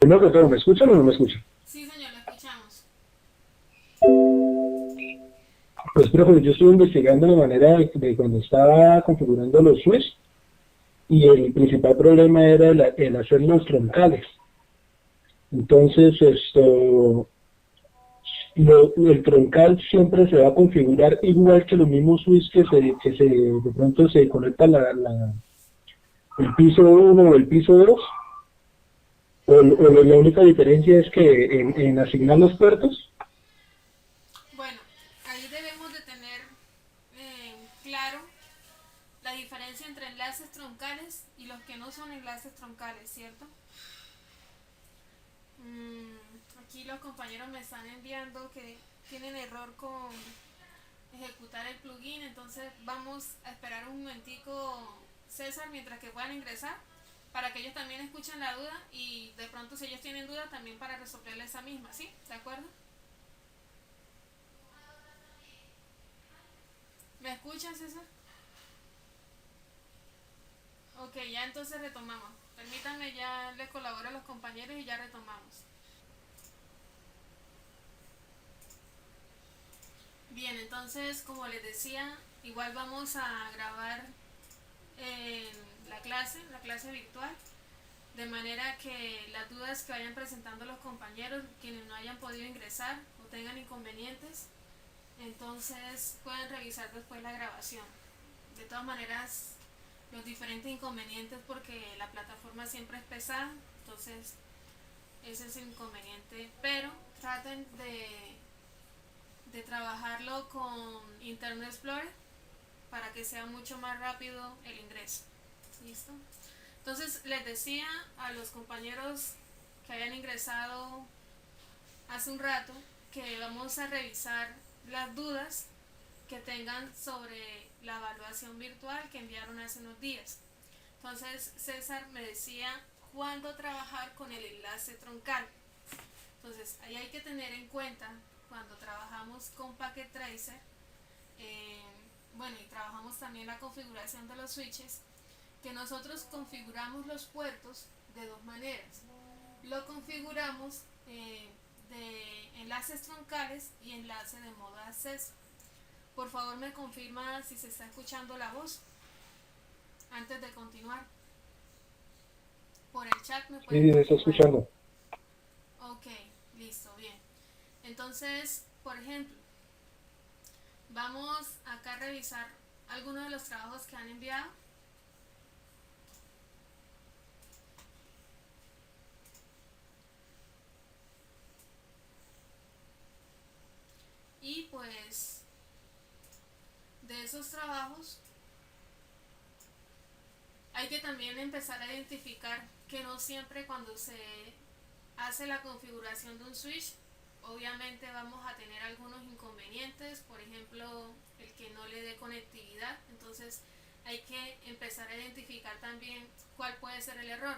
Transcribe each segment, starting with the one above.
Primero que todo, ¿me escuchan o no me escuchan? Sí, señor, lo escuchamos. Pues, profe, yo estuve investigando la manera de cuando estaba configurando los switch y el principal problema era el hacer los troncales. Entonces, el troncal siempre se va a configurar igual que los mismos switch de pronto se conecta el piso uno o el piso 2 o la única diferencia es que en asignar los puertos. Bueno, ahí debemos de tener claro la diferencia entre enlaces troncales y los que no son enlaces troncales, ¿cierto? Aquí los compañeros me están enviando que tienen error con ejecutar el plugin, entonces vamos a esperar un momentico, César, mientras que puedan ingresar, para que ellos también escuchen la duda y de pronto si ellos tienen duda también para resolverle esa misma, ¿sí? ¿De acuerdo? ¿Me escuchan, César? Ok, ya entonces retomamos. Permítanme, ya les colaboro a los compañeros y ya retomamos. Bien, entonces, como les decía, igual vamos a grabar la clase virtual, de manera que las dudas que vayan presentando los compañeros, quienes no hayan podido ingresar o tengan inconvenientes, entonces pueden revisar después la grabación. De todas maneras, los diferentes inconvenientes porque la plataforma siempre es pesada, entonces ese es el inconveniente, pero traten de trabajarlo con Internet Explorer para que sea mucho más rápido el ingreso. ¿Listo? Entonces les decía a los compañeros que hayan ingresado hace un rato que vamos a revisar las dudas que tengan sobre la evaluación virtual que enviaron hace unos días. Entonces César me decía cuándo trabajar con el enlace troncal. Entonces ahí hay que tener en cuenta cuando trabajamos con Packet Tracer, eh, bueno, y trabajamos también la configuración de los switches, que nosotros configuramos los puertos de dos maneras. Lo configuramos de enlaces troncales y enlace de modo de acceso. Por favor, me confirma si se está escuchando la voz antes de continuar. Por el chat me Sí, pueden se está confirmar. escuchando. Ok, listo, bien. Entonces, por ejemplo, vamos acá a revisar algunos de los trabajos que han enviado. Y pues de esos trabajos hay que también empezar a identificar que no siempre cuando se hace la configuración de un switch, obviamente vamos a tener algunos inconvenientes, por ejemplo, el que no le dé conectividad, entonces hay que empezar a identificar también cuál puede ser el error.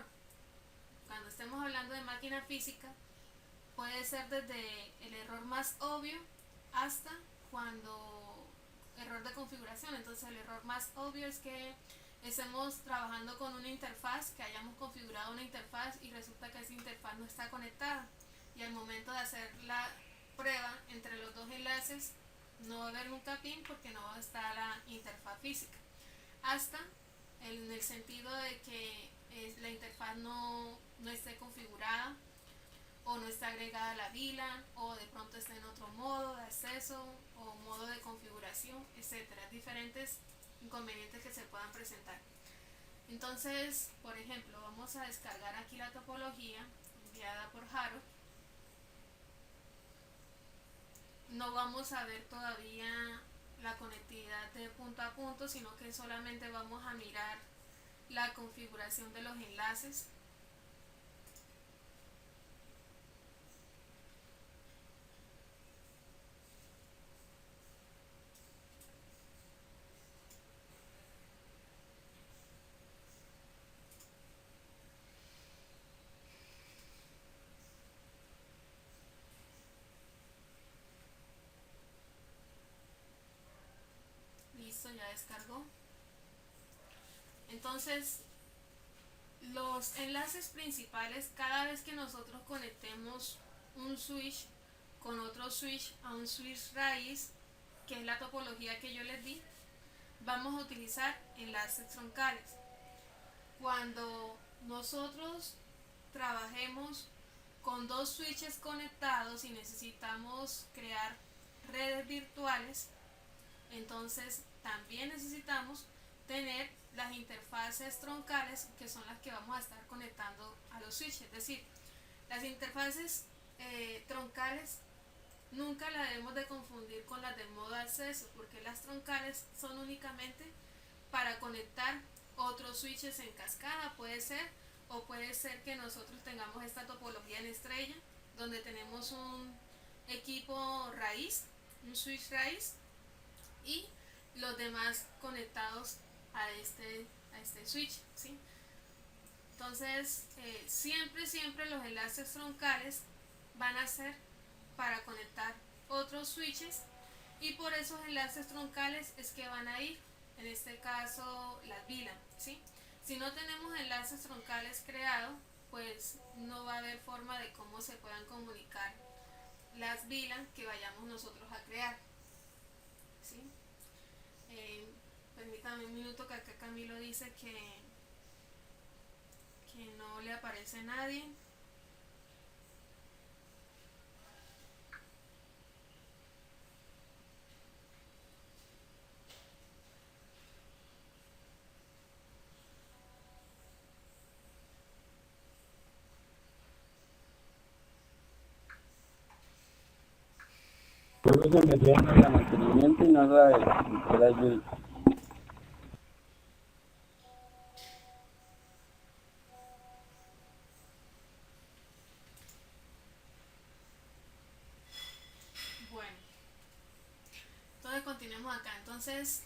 Cuando estemos hablando de máquina física, puede ser desde el error más obvio hasta cuando error de configuración. Entonces el error más obvio es que estemos trabajando con una interfaz, que hayamos configurado una interfaz y resulta que esa interfaz no está conectada, y al momento de hacer la prueba entre los dos enlaces no va a haber nunca pin porque no está la interfaz física, hasta en el sentido de que la interfaz no esté configurada o no está agregada la VLAN o de pronto está en otro modo de acceso o modo de configuración, etcétera, diferentes inconvenientes que se puedan presentar. Entonces, por ejemplo, vamos a descargar aquí la topología enviada por Haro. No vamos a ver todavía la conectividad de punto a punto, sino que solamente vamos a mirar la configuración de los enlaces. Listo, ya descargó. Entonces, Los enlaces principales, cada vez que nosotros conectemos un switch con otro switch a un switch raíz, que es la topología que yo les di, vamos a utilizar enlaces troncales. Cuando nosotros trabajemos con dos switches conectados y necesitamos crear redes virtuales, entonces también necesitamos tener las interfaces troncales, que son las que vamos a estar conectando a los switches. Es decir, las interfaces troncales nunca las debemos de confundir con las del modo acceso, porque las troncales son únicamente para conectar otros switches en cascada, puede ser, o puede ser que nosotros tengamos esta topología en estrella, donde tenemos un equipo raíz, un switch raíz, y los demás conectados a este switch, ¿sí? Entonces, siempre los enlaces troncales van a ser para conectar otros switches, y por esos enlaces troncales es que van a ir, en este caso, las VLAN, ¿sí? Si no tenemos enlaces troncales creados, pues no va a haber forma de cómo se puedan comunicar las VLAN que vayamos nosotros a crear, ¿sí? Eh, Permítame un minuto, que acá Camilo dice que no le aparece a nadie. Luego se metieron en la mantenimiento y no sabe que era yo. Bueno, entonces continuemos acá. Entonces,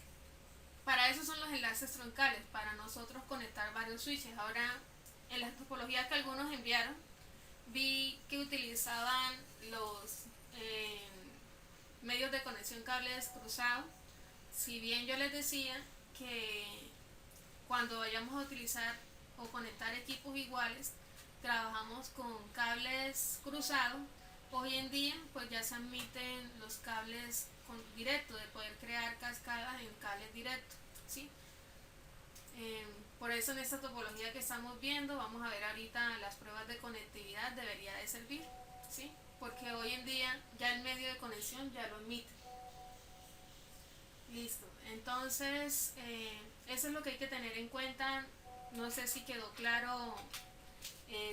para eso son los enlaces troncales, para nosotros conectar varios switches. Ahora, en las topologías que algunos enviaron, vi que utilizaban los medios de conexión cables cruzados. Si bien yo les decía que cuando vayamos a utilizar o conectar equipos iguales, trabajamos con cables cruzados, hoy en día pues ya se admiten los cables directos, de poder crear cascadas en cables directos, ¿sí? Por eso en esta topología que estamos viendo, vamos a ver ahorita las pruebas de conectividad, debería de servir, ¿sí? Porque hoy en día ya el medio de conexión ya lo admite. Listo, entonces eso es lo que hay que tener en cuenta. No sé si quedó claro,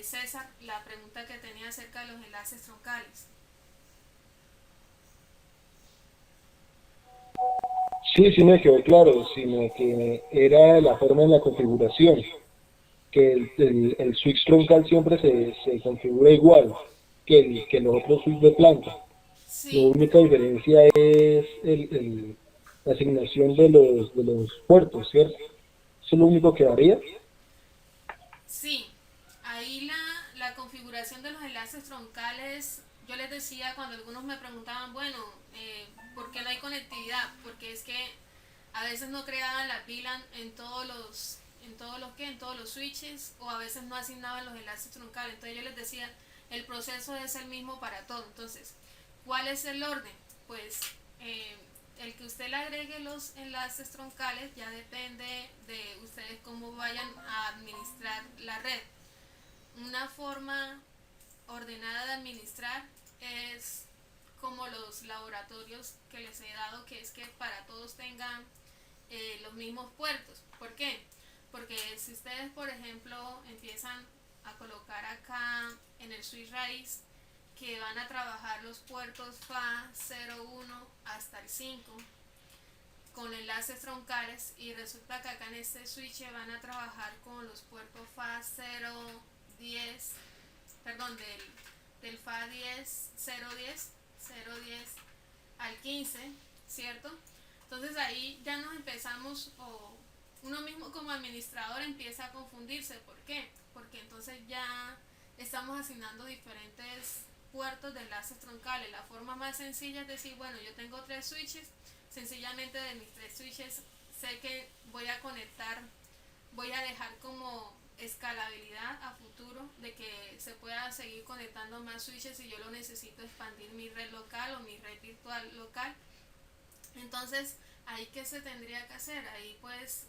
César, la pregunta que tenía acerca de los enlaces troncales. Sí, sí me quedó claro, sino que era la forma en la configuración, que el switch troncal siempre se configura igual que los otros switches de planta. La Sí, única diferencia es la asignación de los puertos, ¿cierto? Eso es lo único que varía. sí, ahí la configuración de los enlaces troncales, yo les decía cuando algunos me preguntaban, bueno, ¿por qué no hay conectividad? Porque es que a veces no creaban la VLAN en todos los switches, o a veces no asignaban los enlaces troncales. Entonces yo les decía, el proceso es el mismo para todo. Entonces, ¿cuál es el orden? Pues eh, el que usted le agregue los enlaces troncales ya depende de ustedes cómo vayan a administrar la red. Una forma ordenada de administrar es como los laboratorios que les he dado, que es que para todos tengan los mismos puertos. ¿Por qué? Porque si ustedes, por ejemplo, empiezan a colocar acá en el switch raíz que van a trabajar los puertos FA 01 hasta el 5 con enlaces troncales, y resulta que acá en este switch van a trabajar con los puertos FA 010, perdón, del FA 10, 010 al 15, ¿cierto? Entonces ahí ya nos empezamos, o uno mismo como administrador empieza a confundirse. ¿Por qué? Porque entonces ya estamos asignando diferentes puertos de enlaces troncales. La forma más sencilla es decir, bueno, yo tengo 3 switches, sencillamente de mis 3 switches sé que voy a conectar, voy a dejar como escala escalabilidad a futuro, de que se pueda seguir conectando más switches si yo lo necesito expandir mi red local o mi red virtual local. Entonces, ahí qué se tendría que hacer, ahí pues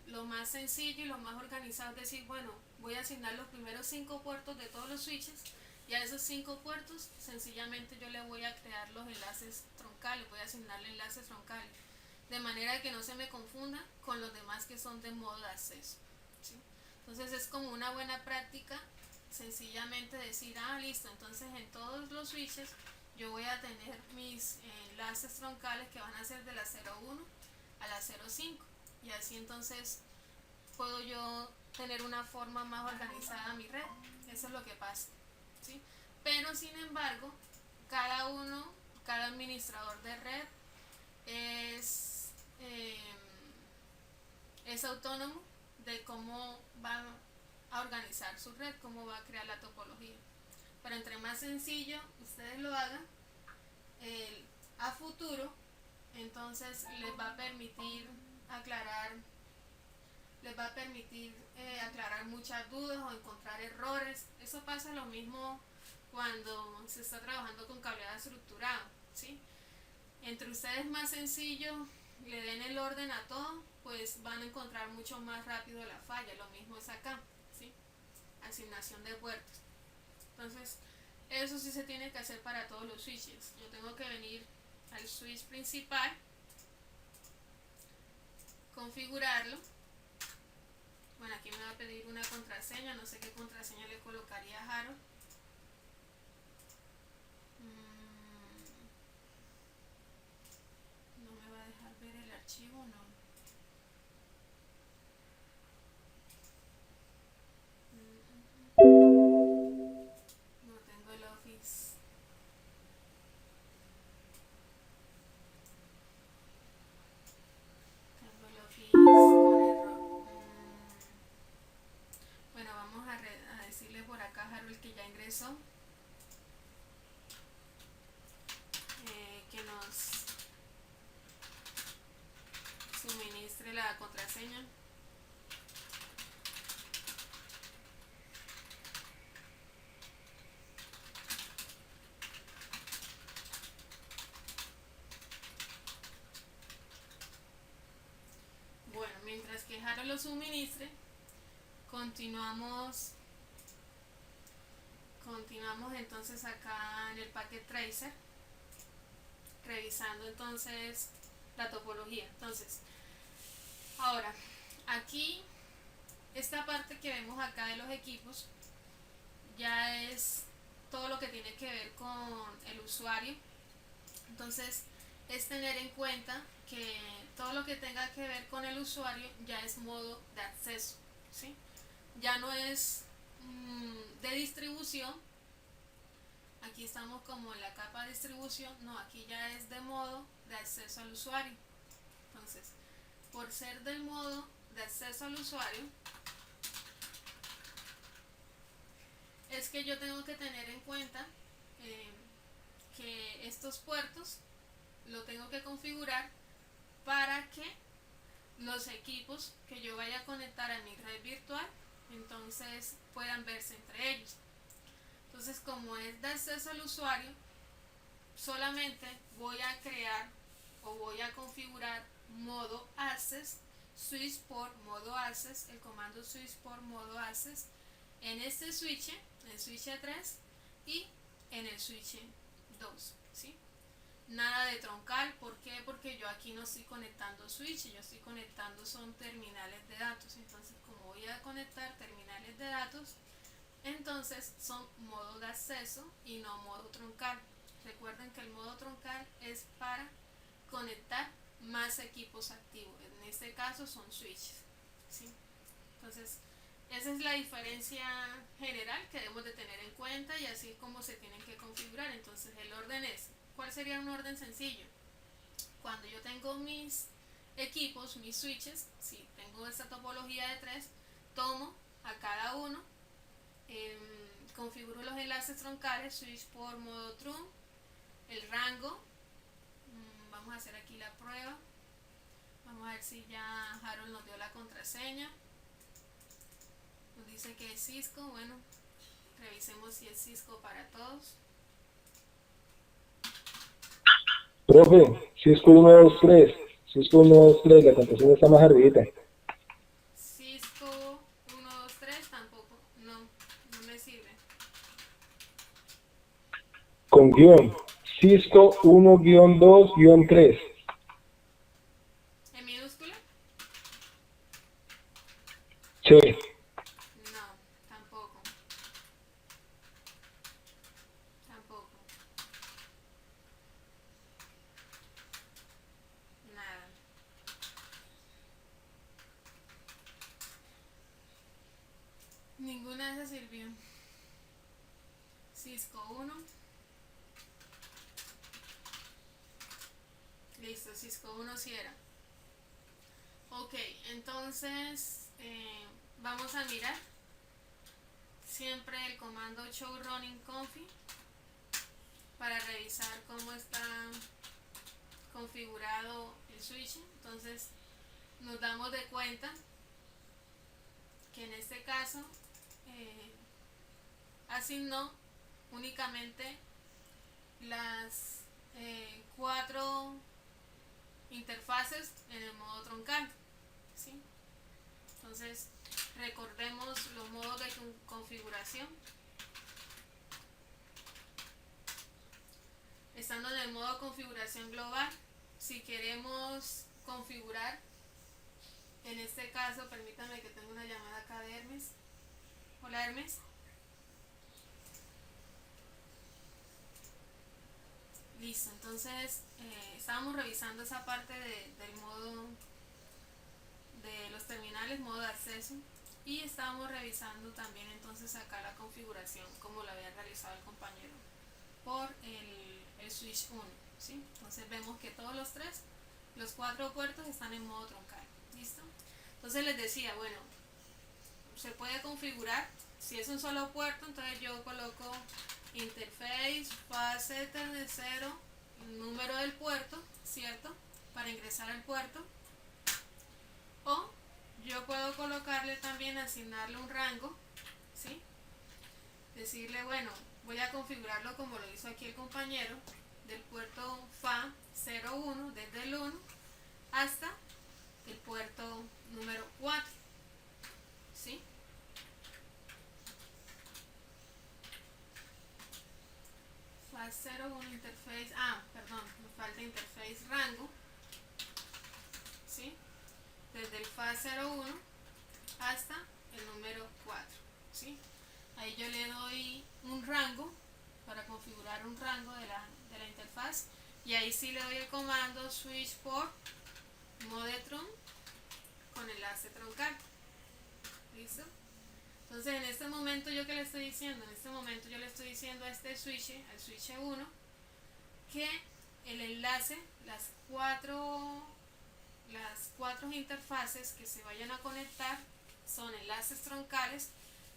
lo más sencillo y lo más organizado es decir, bueno, voy a asignar los primeros 5 puertos de todos los switches, y a esos 5 puertos sencillamente yo le voy a crear los enlaces troncales, voy a asignarle enlaces troncales, de manera que no se me confunda con los demás que son de modo de acceso, ¿sí? Entonces es como una buena práctica sencillamente decir, listo, entonces en todos los switches yo voy a tener mis enlaces troncales que van a ser de la 0.1 a la 0.5, y así entonces puedo yo tener una forma más organizada mi red. Eso es lo que pasa, ¿sí? Pero sin embargo, cada administrador de red es, es autónomo de cómo va a organizar su red, cómo va a crear la topología. Pero entre más sencillo ustedes lo hagan, a futuro, entonces les va a permitir aclarar muchas dudas o encontrar errores. Eso pasa lo mismo cuando se está trabajando con cableado estructurado, ¿sí? Entre ustedes más sencillo le den el orden a todo, pues van a encontrar mucho más rápido la falla. Lo mismo es acá, ¿sí? Asignación de puertos. Entonces, eso sí se tiene que hacer para todos los switches. Yo tengo que venir al switch principal, configurarlo. Bueno, aquí me va a pedir una contraseña, no sé qué contraseña le colocaría a Harold. No me va a dejar ver el archivo, no. No tengo el Office. Tengo el Office con error. Bueno, vamos a decirle por acá a Harold que ya ingresó. Que nos suministre la contraseña. Bueno, mientras que Harold lo suministre, continuamos entonces acá en el Packet Tracer, revisando entonces la topología. Entonces, ahora, aquí, esta parte que vemos acá de los equipos, ya es todo lo que tiene que ver con el usuario. Entonces, es tener en cuenta que todo lo que tenga que ver con el usuario ya es modo de acceso, ¿sí? Ya no es de distribución. Aquí estamos como en la capa de distribución, no, aquí ya es de modo de acceso al usuario. Entonces, por ser del modo de acceso al usuario, es que yo tengo que tener en cuenta que estos puertos lo tengo que configurar para que los equipos que yo vaya a conectar a mi red virtual entonces puedan verse entre ellos. Entonces, como es de acceso al usuario, solamente voy a crear o voy a configurar modo access, switch por modo access, el comando switch por modo access en este switch, en el switch 3 y en el switch 2, ¿sí? Nada de troncal. ¿Por qué? Porque yo aquí no estoy conectando switch, yo estoy conectando son terminales de datos. Entonces, como voy a conectar terminales de datos, entonces son modo de acceso y no modo troncal. Recuerden que el modo troncal es para conectar más equipos activos. En este caso son switches, ¿sí? Entonces, esa es la diferencia general que debemos de tener en cuenta, y así es como se tienen que configurar. Entonces, el orden es, ¿cuál sería un orden sencillo? Cuando yo tengo mis equipos, mis switches, si tengo esta topología de 3, tomo a cada uno, configuro los enlaces troncales, switch por modo trunk, el rango, vamos a hacer aquí la prueba, vamos a ver si ya Harold nos dio la contraseña. Nos Dice que es Cisco. Bueno, revisemos si es Cisco para todos. Profe, Cisco 123, Cisco 123, la contraseña está más arribita. Cisco 123 tampoco, no me sirve. Con guión, Cisco 1-2-3. ¿En minúscula? Sí. No, tampoco. Tampoco. Nada. Ninguna de esas sirvió. Cisco 1. Listo, Cisco 1 sí era. Ok, entonces vamos a mirar siempre el comando show running config para revisar cómo está configurado el switch. Entonces nos damos de cuenta que en este caso asignó únicamente las 4 interfaces en el modo troncal, ¿sí? Entonces recordemos los modos de configuración. Estando en el modo configuración global, si queremos configurar, en este caso, permítanme que tengo una llamada acá de Hermes. Hola Hermes. Listo, entonces estábamos revisando esa parte del modo de los terminales, modo de acceso, y estábamos revisando también entonces acá la configuración como la había realizado el compañero por el switch 1, ¿sí? Entonces vemos que todos los 4 puertos están en modo troncal. ¿Listo? Entonces les decía, bueno, se puede configurar, si es un solo puerto, entonces yo coloco interface, fase de 0, número del puerto, ¿cierto? Para ingresar al puerto. O yo puedo colocarle también, asignarle un rango, ¿sí? Decirle, bueno, voy a configurarlo como lo hizo aquí el compañero, del puerto FA 01, desde el 1 hasta el puerto número 4, ¿sí? FA 01 interface, perdón, me falta interface rango, ¿sí? Desde el FA 01 hasta el número 4, ¿sí? Ahí yo le doy un rango para configurar un rango de la interfaz, y ahí sí le doy el comando switch port modetron con enlace troncal. ¿Listo? Entonces en este momento yo, ¿qué le estoy diciendo? En este momento yo le estoy diciendo a este switch, al switch 1, que el enlace, las cuatro interfaces que se vayan a conectar son enlaces troncales,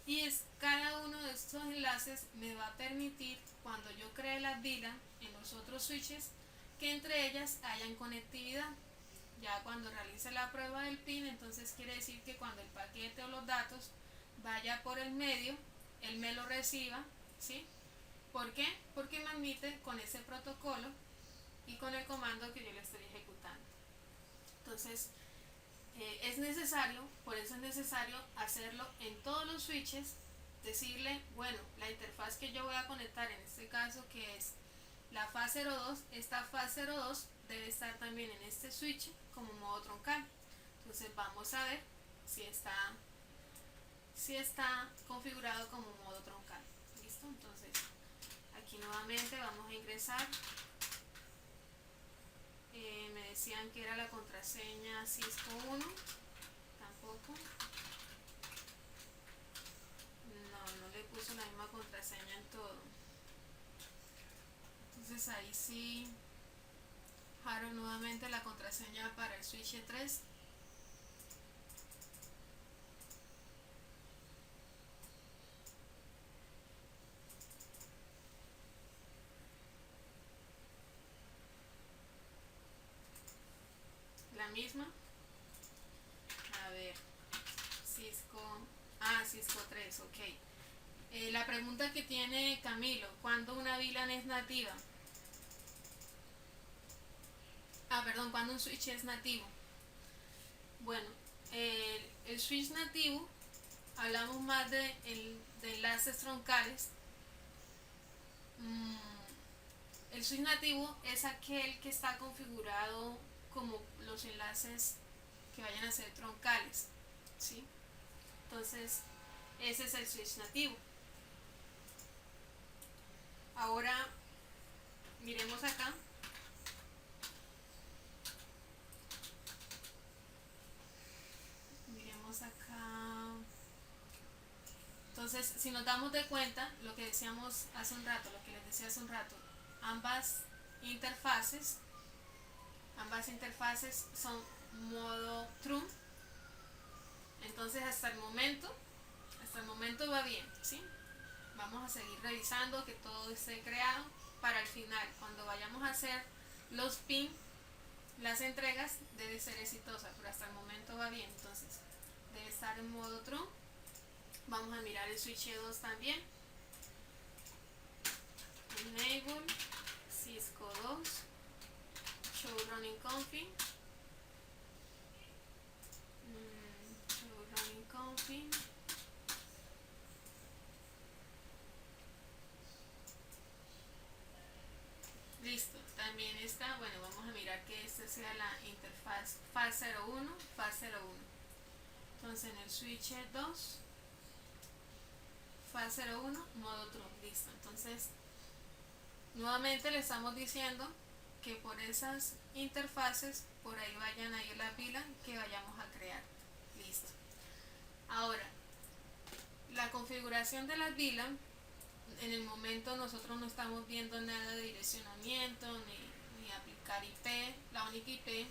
y cada uno de estos enlaces me va a permitir, cuando yo cree la VLAN en los otros switches, que entre ellas hayan conectividad. Ya cuando realice la prueba del PIN, entonces quiere decir que cuando el paquete o los datos vaya por el medio, él me lo reciba, ¿sí? ¿Por qué? Porque me admite con ese protocolo y con el comando que yo le estoy ejecutando. Entonces es necesario, por eso es necesario hacerlo en todos los switches, decirle, bueno, la interfaz que yo voy a conectar, en este caso que es la fase 02, esta fase 02 debe estar también en este switch como modo troncal. Entonces vamos a ver si está configurado como modo troncal. ¿Listo? Entonces aquí nuevamente vamos a ingresar. Me decían que era la contraseña Cisco 1, tampoco. No le puso la misma contraseña en todo. Entonces ahí sí jaro nuevamente la contraseña para el switch 3. La misma. A ver, Cisco Ah, Cisco 3, ok. La pregunta que tiene Camilo, ¿cuándo una VLAN es nativa? Ah, perdón, ¿cuándo un switch es nativo? Bueno, el switch nativo, hablamos más de enlaces troncales. El switch nativo es aquel que está configurado como los enlaces que vayan a ser troncales, ¿sí? Entonces, ese es el switch nativo. Ahora, miremos acá. Miremos acá. Entonces, si nos damos de cuenta, lo que decíamos hace un rato, lo que les decía hace un rato, ambas interfaces son modo true. Entonces, hasta el momento va bien, ¿sí? Vamos a seguir revisando que todo esté creado para el final, cuando vayamos a hacer los pin, las entregas, debe ser exitosa, pero hasta el momento va bien. Entonces, debe estar en modo true. Vamos a mirar el switch 2 también. Enable, Cisco 2, show running config. Show running config. Listo, también está, bueno, vamos a mirar que esta sea la interfaz FAS01, FAS01. Entonces en el switch 2, FAS01, modo true, listo. Entonces, nuevamente le estamos diciendo que por esas interfaces, por ahí vayan a ir la pila que vayamos a crear. Listo. Ahora, la configuración de las VLAN, en el momento nosotros no estamos viendo nada de direccionamiento ni aplicar IP. La única IP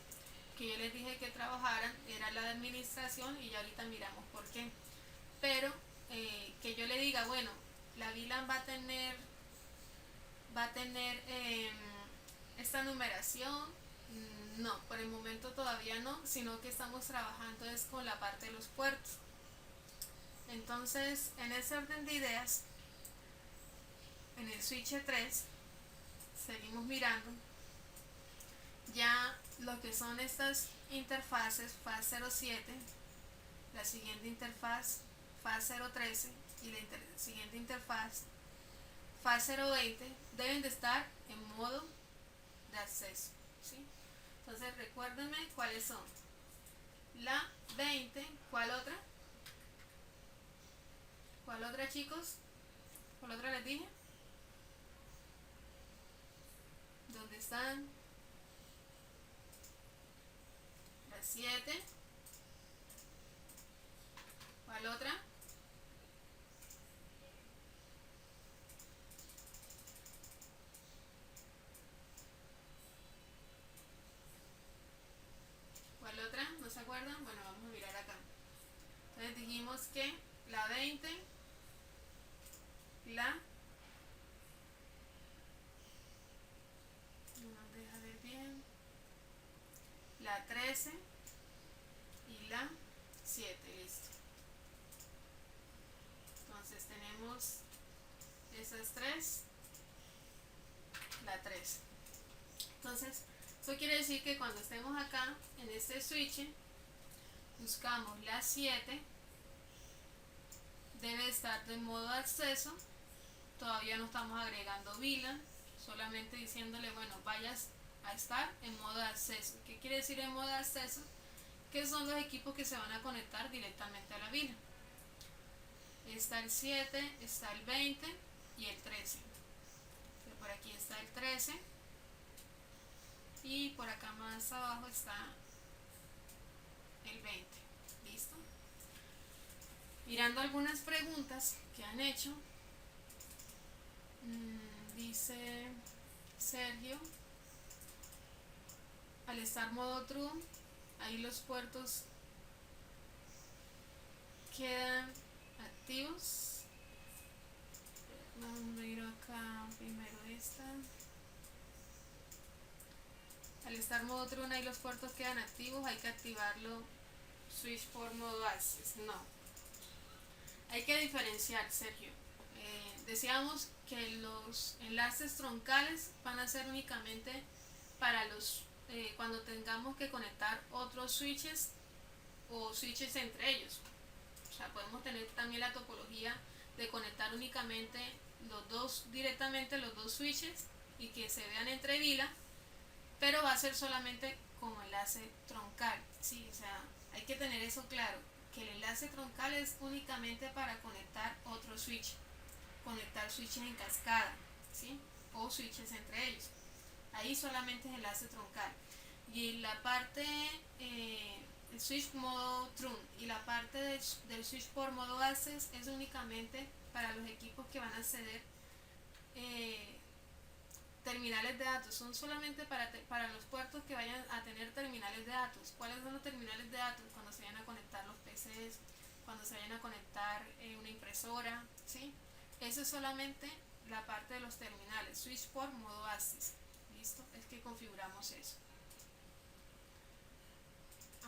que yo les dije que trabajaran era la de administración y ya ahorita miramos por qué. Pero que yo le diga, bueno, la VLAN va a tener esta numeración, no, por el momento todavía no, sino que estamos trabajando es con la parte de los puertos. Entonces, en ese orden de ideas, en el switch 3 seguimos mirando ya lo que son estas interfaces FAS07, la siguiente interfaz FAS013 y la siguiente interfaz FAS020 deben de estar en modo de acceso, ¿sí? Entonces recuérdenme cuáles son. La 20, ¿cuál otra? ¿Cuál otra, chicos? ¿Cuál otra les dije? ¿Dónde están? La 7. ¿Cuál otra? ¿Cuál otra? ¿No se acuerdan? Bueno, vamos a mirar acá. Entonces dijimos que la 20, la... no nos deja ver bien. La 13 y la 7, listo. Entonces tenemos esas tres, la 13. Entonces, eso quiere decir que cuando estemos acá en este switch, buscamos la 7, debe estar de modo de acceso. Todavía no estamos agregando VLAN, solamente diciéndole, bueno, vayas a estar en modo de acceso. ¿Qué quiere decir en modo de acceso? Que son los equipos que se van a conectar directamente a la VLAN. Está el 7, está el 20 y el 13. Entonces, por aquí está el 13 y por acá más abajo está el 20. ¿Listo? Mirando algunas preguntas que han hecho, dice Sergio, al estar modo true, ahí los puertos quedan activos. Vamos a ir acá primero esta. Al estar modo true, ahí los puertos quedan activos, hay que activarlo switch por modo access. No. hay que diferenciar, Sergio. Decíamos que los enlaces troncales van a ser únicamente para los cuando tengamos que conectar otros switches o switches entre ellos. O sea, podemos tener también la topología de conectar únicamente directamente los dos switches y que se vean entre vila, pero va a ser solamente como enlace troncal, ¿sí? O sea, hay que tener eso claro, que el enlace troncal es únicamente para conectar otro switch, conectar switches en cascada, ¿sí? O switches entre ellos. Ahí solamente es enlace troncal. Y la parte el switch modo trun y la parte del switch por modo access es únicamente para los equipos que van a acceder terminales de datos. Son solamente para los puertos que vayan a tener terminales de datos. ¿Cuáles son los terminales de datos? Cuando se vayan a conectar los PCs, cuando se vayan a conectar una impresora, ¿sí? Eso es solamente la parte de los terminales, switch por modo access. ¿Listo? Es que configuramos eso.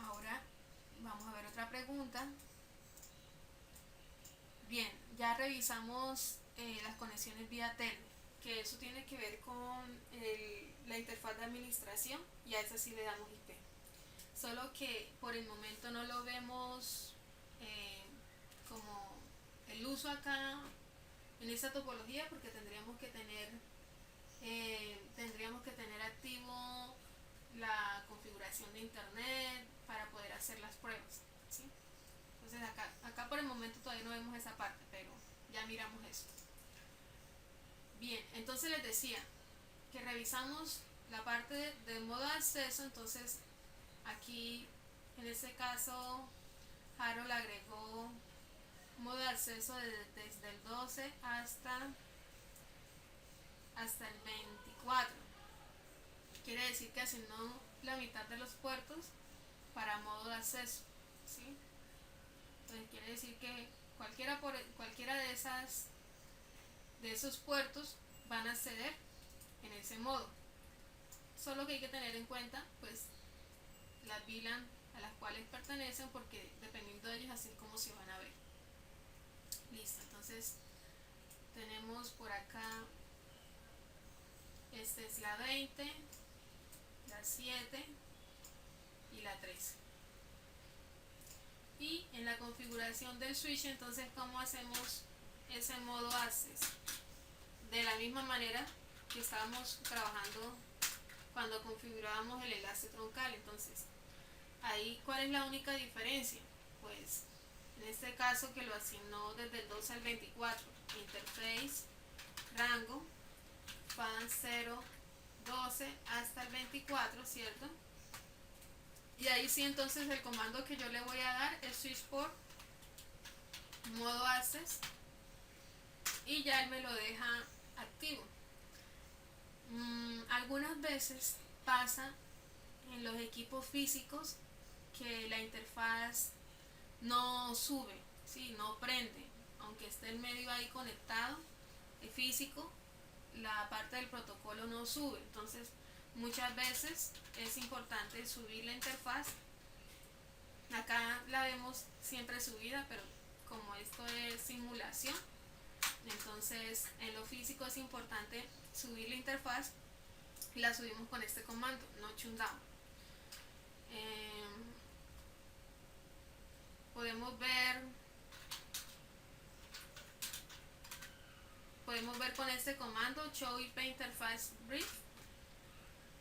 Ahora vamos a ver otra pregunta. Bien, ya revisamos las conexiones vía Telnet, que eso tiene que ver con la interfaz de administración, y a esa sí le damos IP. Solo que por el momento no lo vemos como el uso acá en esta topología, porque tendríamos que tener activo la configuración de internet para poder hacer las pruebas, ¿sí? Entonces acá por el momento todavía no vemos esa parte, pero ya miramos eso. Bien, entonces les decía que revisamos la parte de modo de acceso. Entonces aquí en este caso Harold agregó modo de acceso desde el 12 hasta el 24. Quiere decir que asignó la mitad de los puertos para modo de acceso, ¿sí? Entonces quiere decir que cualquiera de esos puertos van a acceder en ese modo. Solo que hay que tener en cuenta pues las VLAN a las cuales pertenecen, porque dependiendo de ellos así como se van a ver. Listo, entonces tenemos por acá, esta es la 20, la 7 y la 13. Y en la configuración del switch, entonces, ¿cómo hacemos ese modo access? De la misma manera que estábamos trabajando cuando configurábamos el enlace troncal. Entonces, ahí, ¿cuál es la única diferencia? Pues en este caso que lo asignó desde el 12 al 24, interface, rango, fan 0, 12 hasta el 24, ¿cierto? Y ahí sí, entonces el comando que yo le voy a dar es switch por modo access, y ya él me lo deja activo. Algunas veces pasa en los equipos físicos que la interfaz no sube, ¿sí? No prende, aunque esté el medio ahí conectado, físico, la parte del protocolo no sube. Entonces muchas veces es importante subir la interfaz. Acá la vemos siempre subida, pero como esto es simulación, entonces en lo físico es importante subir la interfaz, y la subimos con este comando, notch down. Podemos ver con este comando show IP interface brief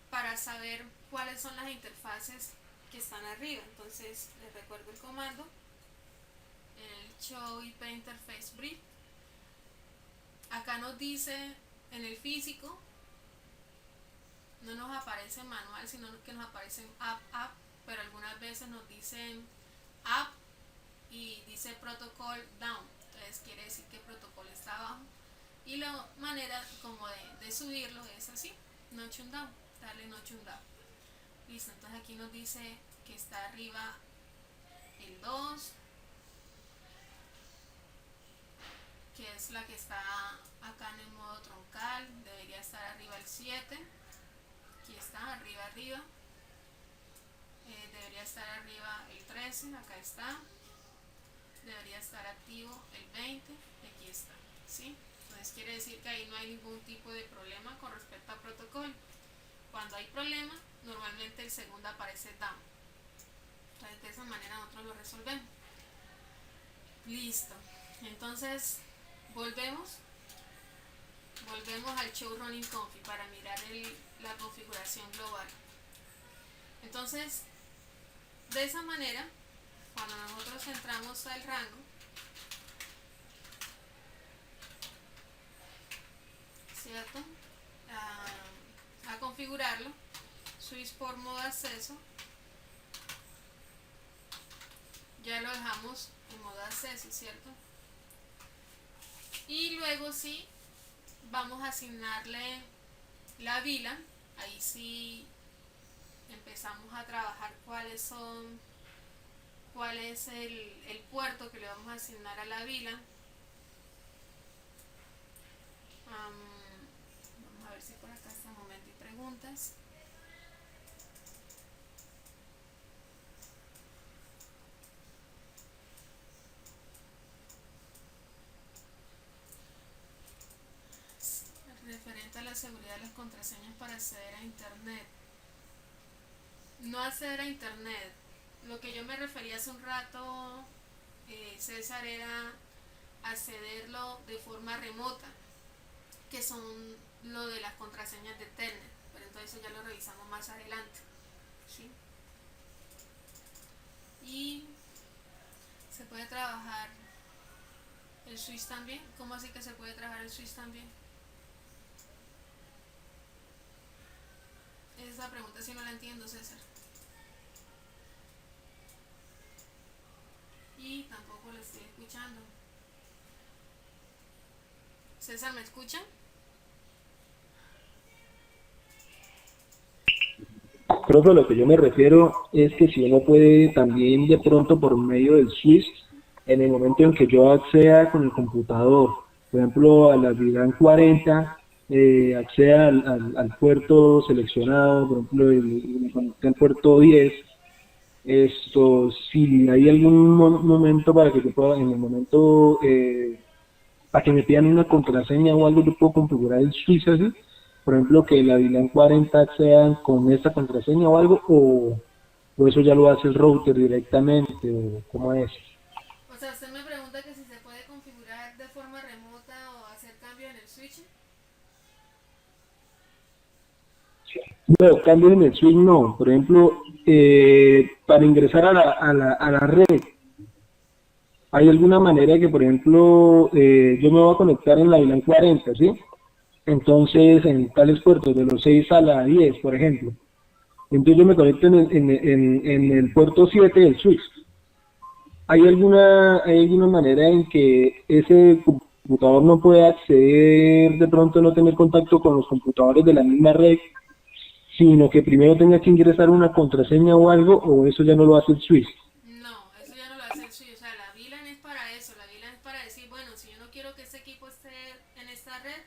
para saber cuáles son las interfaces que están arriba. Entonces les recuerdo el comando, el show IP interface brief. Acá nos dice en el físico, no nos aparece manual, sino que nos aparecen app, pero algunas veces nos dicen app y dice protocol down. Entonces quiere decir que el protocolo está abajo, y la manera como de subirlo es así, notch down, darle notch down. Listo, entonces aquí nos dice que está arriba el 2, que es la que está acá en el modo troncal. Debería estar arriba el 7, aquí está arriba. Debería estar arriba el 13, acá está. debería estar activo el 20, y aquí está, ¿sí? Entonces quiere decir que ahí no hay ningún tipo de problema con respecto al protocolo. Cuando hay problema, normalmente el segundo aparece down. Entonces de esa manera nosotros lo resolvemos. Listo. Entonces volvemos al show running config para mirar la configuración global. Entonces de esa manera, cuando nosotros entramos al rango, ¿cierto? A configurarlo, switch por modo acceso, ya lo dejamos en modo acceso, ¿cierto? Y luego sí vamos a asignarle la VLAN. Ahí sí empezamos a trabajar cuál es el puerto que le vamos a asignar a la VLAN. Vamos a ver si por acá hasta el momento hay preguntas. Referente a la seguridad de las contraseñas para acceder a internet. No acceder a internet. Lo que yo me refería hace un rato, César, era accederlo de forma remota, que son lo de las contraseñas de Telnet, pero entonces eso ya lo revisamos más adelante, ¿sí? Y se puede trabajar el switch también. ¿Cómo así que se puede trabajar el switch también? Esa pregunta sí no la entiendo, César. Y tampoco la estoy escuchando. César, ¿me escucha? Creo que a lo que yo me refiero es que si uno puede también de pronto por medio del switch, en el momento en que yo acceda con el computador, por ejemplo a la VLAN 40, acceda al puerto seleccionado, por ejemplo me conecté al puerto 10, esto, si hay algún momento para que yo pueda, en el momento, para que me pidan una contraseña o algo, yo puedo configurar el switch así, por ejemplo, que la VLAN 40 sean con esta contraseña o algo, o eso ya lo hace el router directamente, o cómo es. O sea, usted me pregunta que si se puede configurar de forma remota o hacer cambios en el switch. Bueno, cambios en el switch no, por ejemplo, para ingresar a la red, hay alguna manera que, por ejemplo, yo me voy a conectar en la VLAN 40, ¿sí? Entonces, en tales puertos, de los 6 a la 10, por ejemplo. Entonces yo me conecto en el puerto 7 del switch. ¿Hay alguna manera en que ese computador no pueda acceder, de pronto no tener contacto con los computadores de la misma red, sino que primero tenga que ingresar una contraseña o algo, o eso ya no lo hace el switch? No, eso ya no lo hace el switch. O sea, la VLAN es para eso. La VLAN es para decir, bueno, si yo no quiero que ese equipo esté en esta red,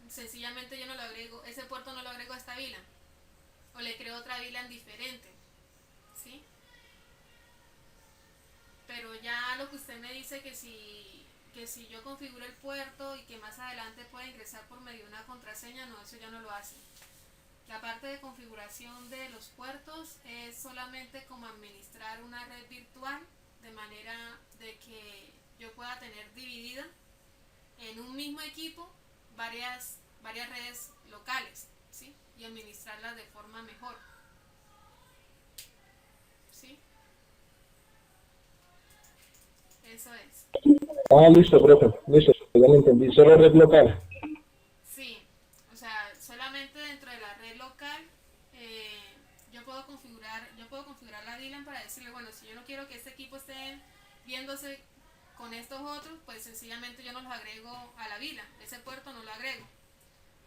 sencillamente yo no lo agrego, ese puerto no lo agrego a esta VLAN. O le creo otra VLAN diferente, ¿sí? Pero ya lo que usted me dice que si yo configuro el puerto y que más adelante pueda ingresar por medio de una contraseña, no, eso ya no lo hace. La parte de configuración de los puertos es solamente como administrar una red virtual, de manera de que yo pueda tener dividida en un mismo equipo varias redes locales, ¿sí? Y administrarlas de forma mejor, ¿sí? Eso es. Ah, listo, profe, listo, ya lo entendí, solo red local. Sí, o sea, solamente dentro de la red local yo puedo configurar la VLAN para decirle, bueno, si yo no quiero que este equipo esté viéndose con estos otros, pues sencillamente yo no los agrego a la VLAN, ese puerto no lo agrego,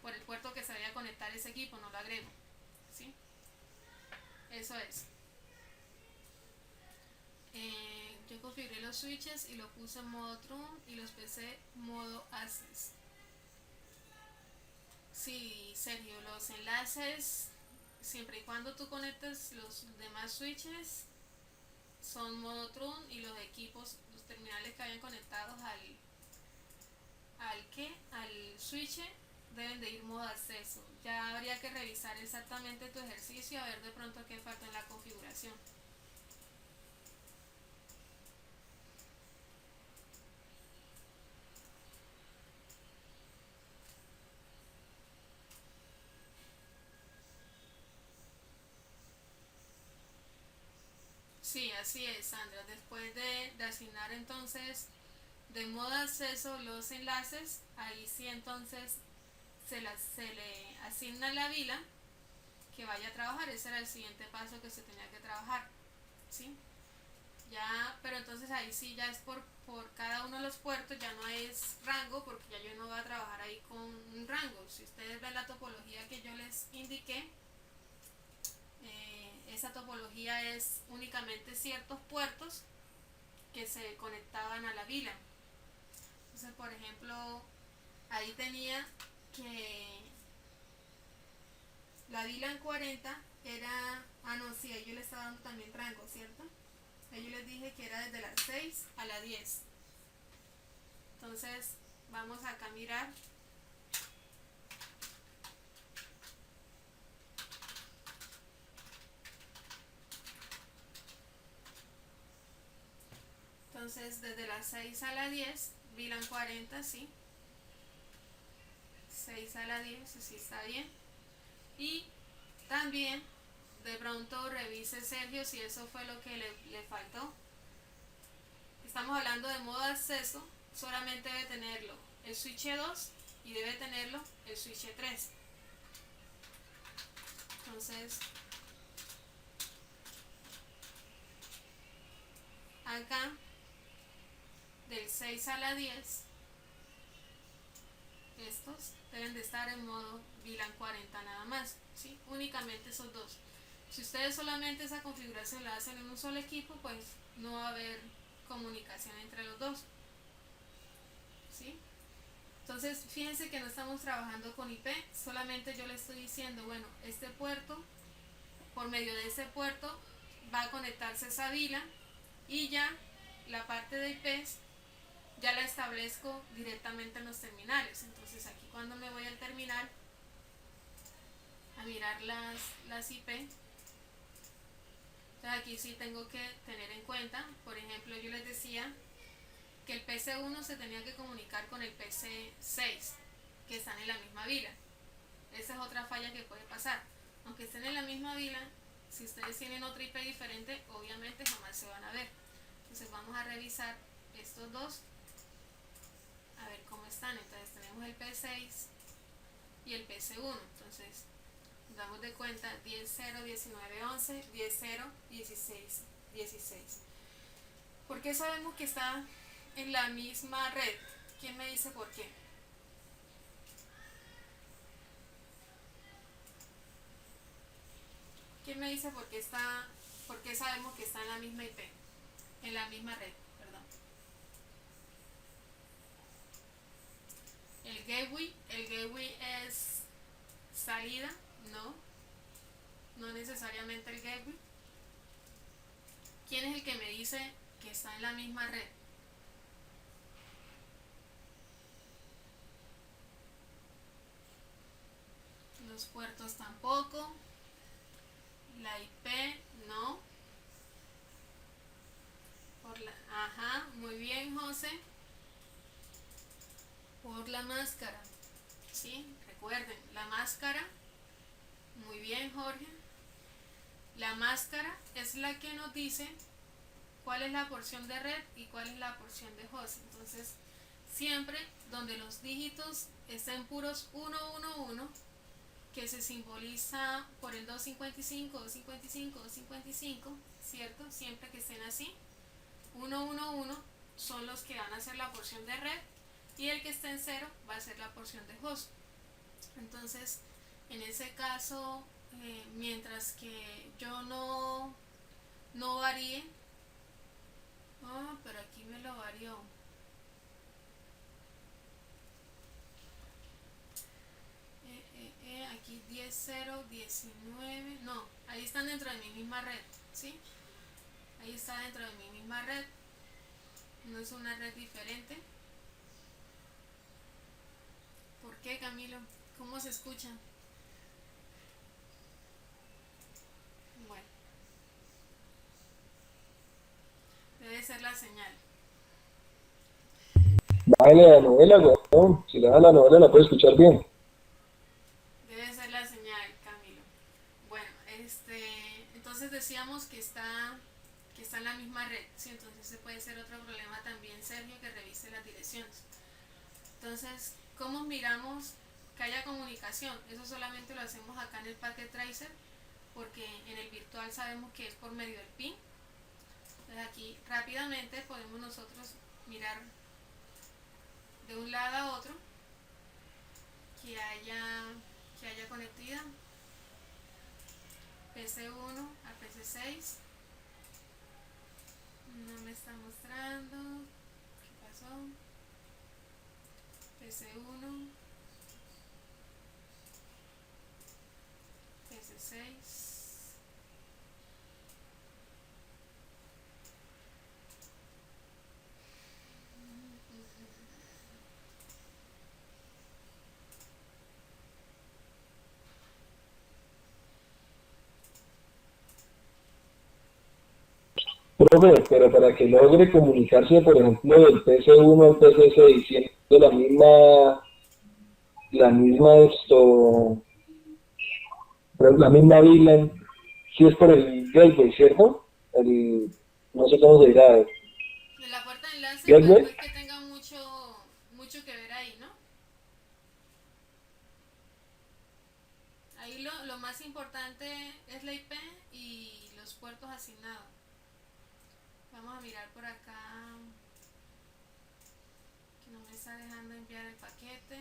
por el puerto que se vaya a conectar ese equipo no lo agrego, ¿sí? Eso es. Yo configuré los switches y los puse en modo Trun y los PC modo Access. Sí, Sergio, los enlaces, siempre y cuando tú conectes los demás switches, son modo Trun y los equipos, terminales que vayan conectados al switch deben de ir modo acceso. Ya habría que revisar exactamente tu ejercicio, a ver de pronto qué falta en la configuración. Sí, así es, Sandra. Después de asignar entonces de modo acceso los enlaces, ahí sí entonces se le asigna la vila que vaya a trabajar. Ese era el siguiente paso que se tenía que trabajar, ¿sí? Ya, pero entonces ahí sí ya es por cada uno de los puertos, ya no es rango, porque ya yo no voy a trabajar ahí con un rango. Si ustedes ven la topología que yo les indiqué, esa topología es únicamente ciertos puertos que se conectaban a la vila. Entonces, por ejemplo, ahí tenía que la VLAN 40 era, no, sí, ahí yo le estaba dando también rango, ¿cierto? Ahí yo les dije que era desde las 6 a las 10. Entonces, vamos acá a mirar. Entonces, desde las 6 a las 10, VLAN 40, sí. 6 a las 10, sí está bien. Y también, de pronto revise Sergio si eso fue lo que le faltó. Estamos hablando de modo de acceso, solamente debe tenerlo el switch 2 y debe tenerlo el switch 3. Entonces, acá, del 6 a la 10, estos deben de estar en modo VLAN 40 nada más, ¿sí? Únicamente esos dos. Si ustedes solamente esa configuración la hacen en un solo equipo, pues no va a haber comunicación entre los dos, ¿sí? Entonces, fíjense que no estamos trabajando con IP, solamente yo le estoy diciendo, bueno, este puerto, por medio de ese puerto va a conectarse esa vila, y ya la parte de IPs ya la establezco directamente en los terminales. Entonces aquí cuando me voy al terminal a mirar las IP, entonces aquí sí tengo que tener en cuenta, por ejemplo, yo les decía que el PC1 se tenía que comunicar con el PC6, que están en la misma vila. Esa es otra falla que puede pasar. Aunque estén en la misma vila, si ustedes tienen otra IP diferente, obviamente jamás se van a ver. Entonces vamos a revisar estos dos, a ver cómo están. Entonces tenemos el P6 y el PC1. Entonces damos de cuenta 10.0, 19.11, 10.0, 16, 16. ¿Por qué sabemos que está en la misma red? ¿Quién me dice por qué? ¿Quién me dice por qué sabemos que está en la misma IP? En la misma red, perdón. El gateway es salida, no necesariamente el gateway. ¿Quién es el que me dice que está en la misma red? Los puertos tampoco. La IP no. Ajá, muy bien, José. Por la máscara, ¿sí? Recuerden, la máscara, muy bien, Jorge. La máscara es la que nos dice cuál es la porción de red y cuál es la porción de host. Entonces, siempre donde los dígitos estén puros 111, que se simboliza por el 255, 255, 255, ¿cierto? Siempre que estén así, 111 son los que van a ser la porción de red, y el que esté en 0 va a ser la porción de host. Entonces, en ese caso, mientras que yo no varíe, pero aquí me lo varió. Aquí 10.0, 19, no, ahí están dentro de mi misma red, ¿sí? Ahí está dentro de mi misma red. no es una red diferente. ¿Por qué, Camilo? ¿Cómo se escucha? Bueno, debe ser la señal. Bájale la novela, weón. Si le da la novela la puede escuchar bien. Debe ser la señal, Camilo. Bueno, entonces decíamos que está en la misma red, ¿sí? Entonces ese puede ser otro problema también, Sergio, que revise las direcciones. Entonces, ¿cómo miramos que haya comunicación? Eso solamente lo hacemos acá en el Packet Tracer, porque en el virtual sabemos que es por medio del PIN. Entonces aquí rápidamente podemos nosotros mirar de un lado a otro que haya conectividad. PC1 a PC6. No me está mostrando. ¿Qué pasó? PC1, PC6. Profe, pero para que logre comunicarse, por ejemplo, del PC1 al PC6, siendo la misma la misma VLAN, si es por el gateway, ¿cierto? No sé cómo se dirá, De la puerta de enlace, pues no gateway. es que tenga mucho que ver ahí, ¿no? Ahí lo más importante es la IP y los puertos asignados. Vamos a mirar por acá que no me está dejando enviar el paquete.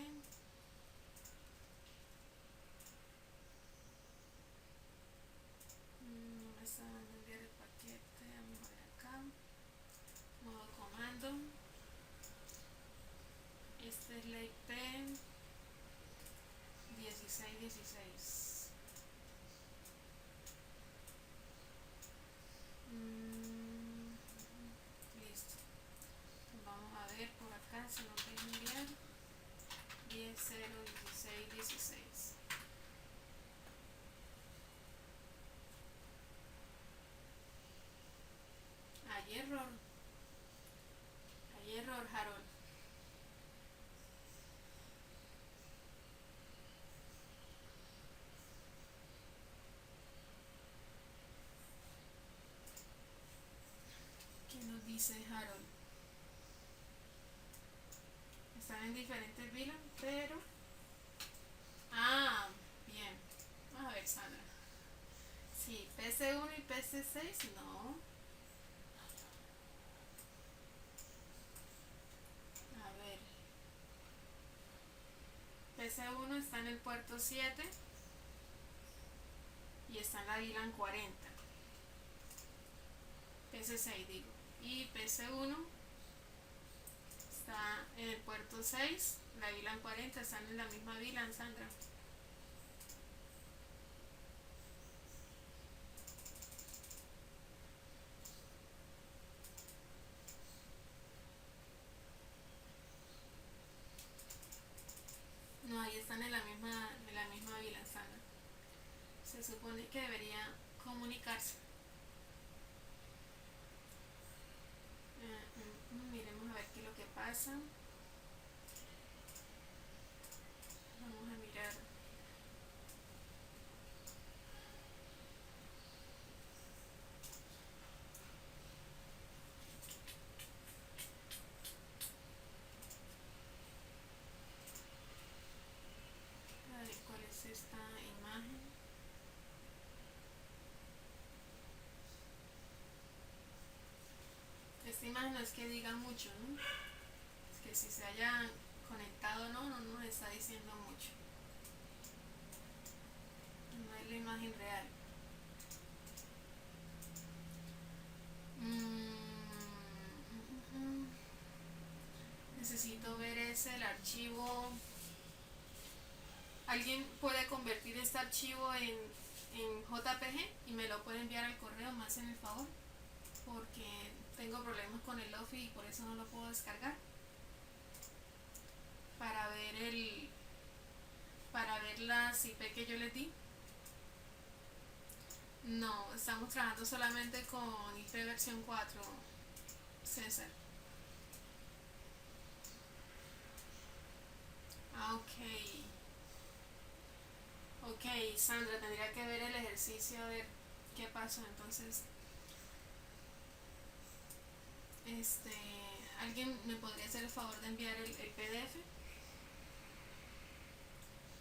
No me está dejando enviar el paquete. Vamos a ver acá. Modo comando. Esta es la IP 1616. Listo. Vamos a ver por acá si nos deja enviar 10.0.16.16. Hay error, Harold. ¿Qué nos dice Harold? Están en diferentes VLAN, pero... Ah, bien. Vamos a ver, Sandra. Sí, PC1 y PC6, no. A ver. PC1 está en el puerto 7 y está en la VLAN 40. PC6 digo. Y PC1 está en el puerto 6, la VLAN 40, están en la misma VLAN, Sandra. No, ahí están en la misma VLAN, Sandra. Se supone que debería comunicarse. Miremos a ver qué es lo que pasa. Vamos a mirar. A ver cuál es esta imagen. Esta imagen no es que diga mucho, ¿no? Es que si se haya conectado no nos está diciendo mucho. No es la imagen real. Necesito ver el archivo. ¿Alguien puede convertir este archivo en JPG y me lo puede enviar al correo, más en el favor? Porque tengo problemas con el Office y por eso no lo puedo descargar. Para ver las IP que yo les di. No, estamos trabajando solamente con IP versión 4, César. Ok. Ok, Sandra, tendría que ver el ejercicio a ver qué pasó. Entonces, ¿alguien me podría hacer el favor de enviar el PDF?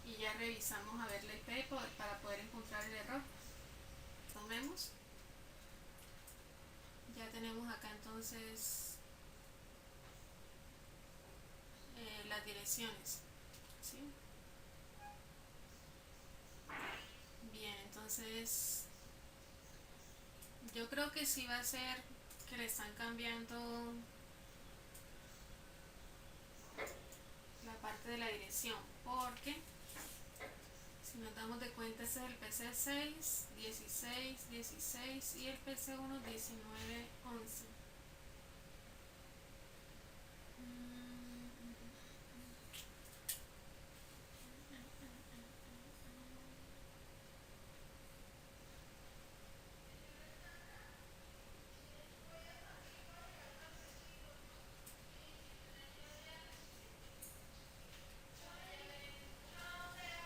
Y ya revisamos a ver la IP para poder encontrar el error. Tomemos. Ya tenemos acá entonces las direcciones. ¿Sí? Bien, entonces yo creo que sí va a ser que le están cambiando la parte de la dirección, porque si nos damos de cuenta ese es el PC6, 16, 16 y el PC1, 19, 11.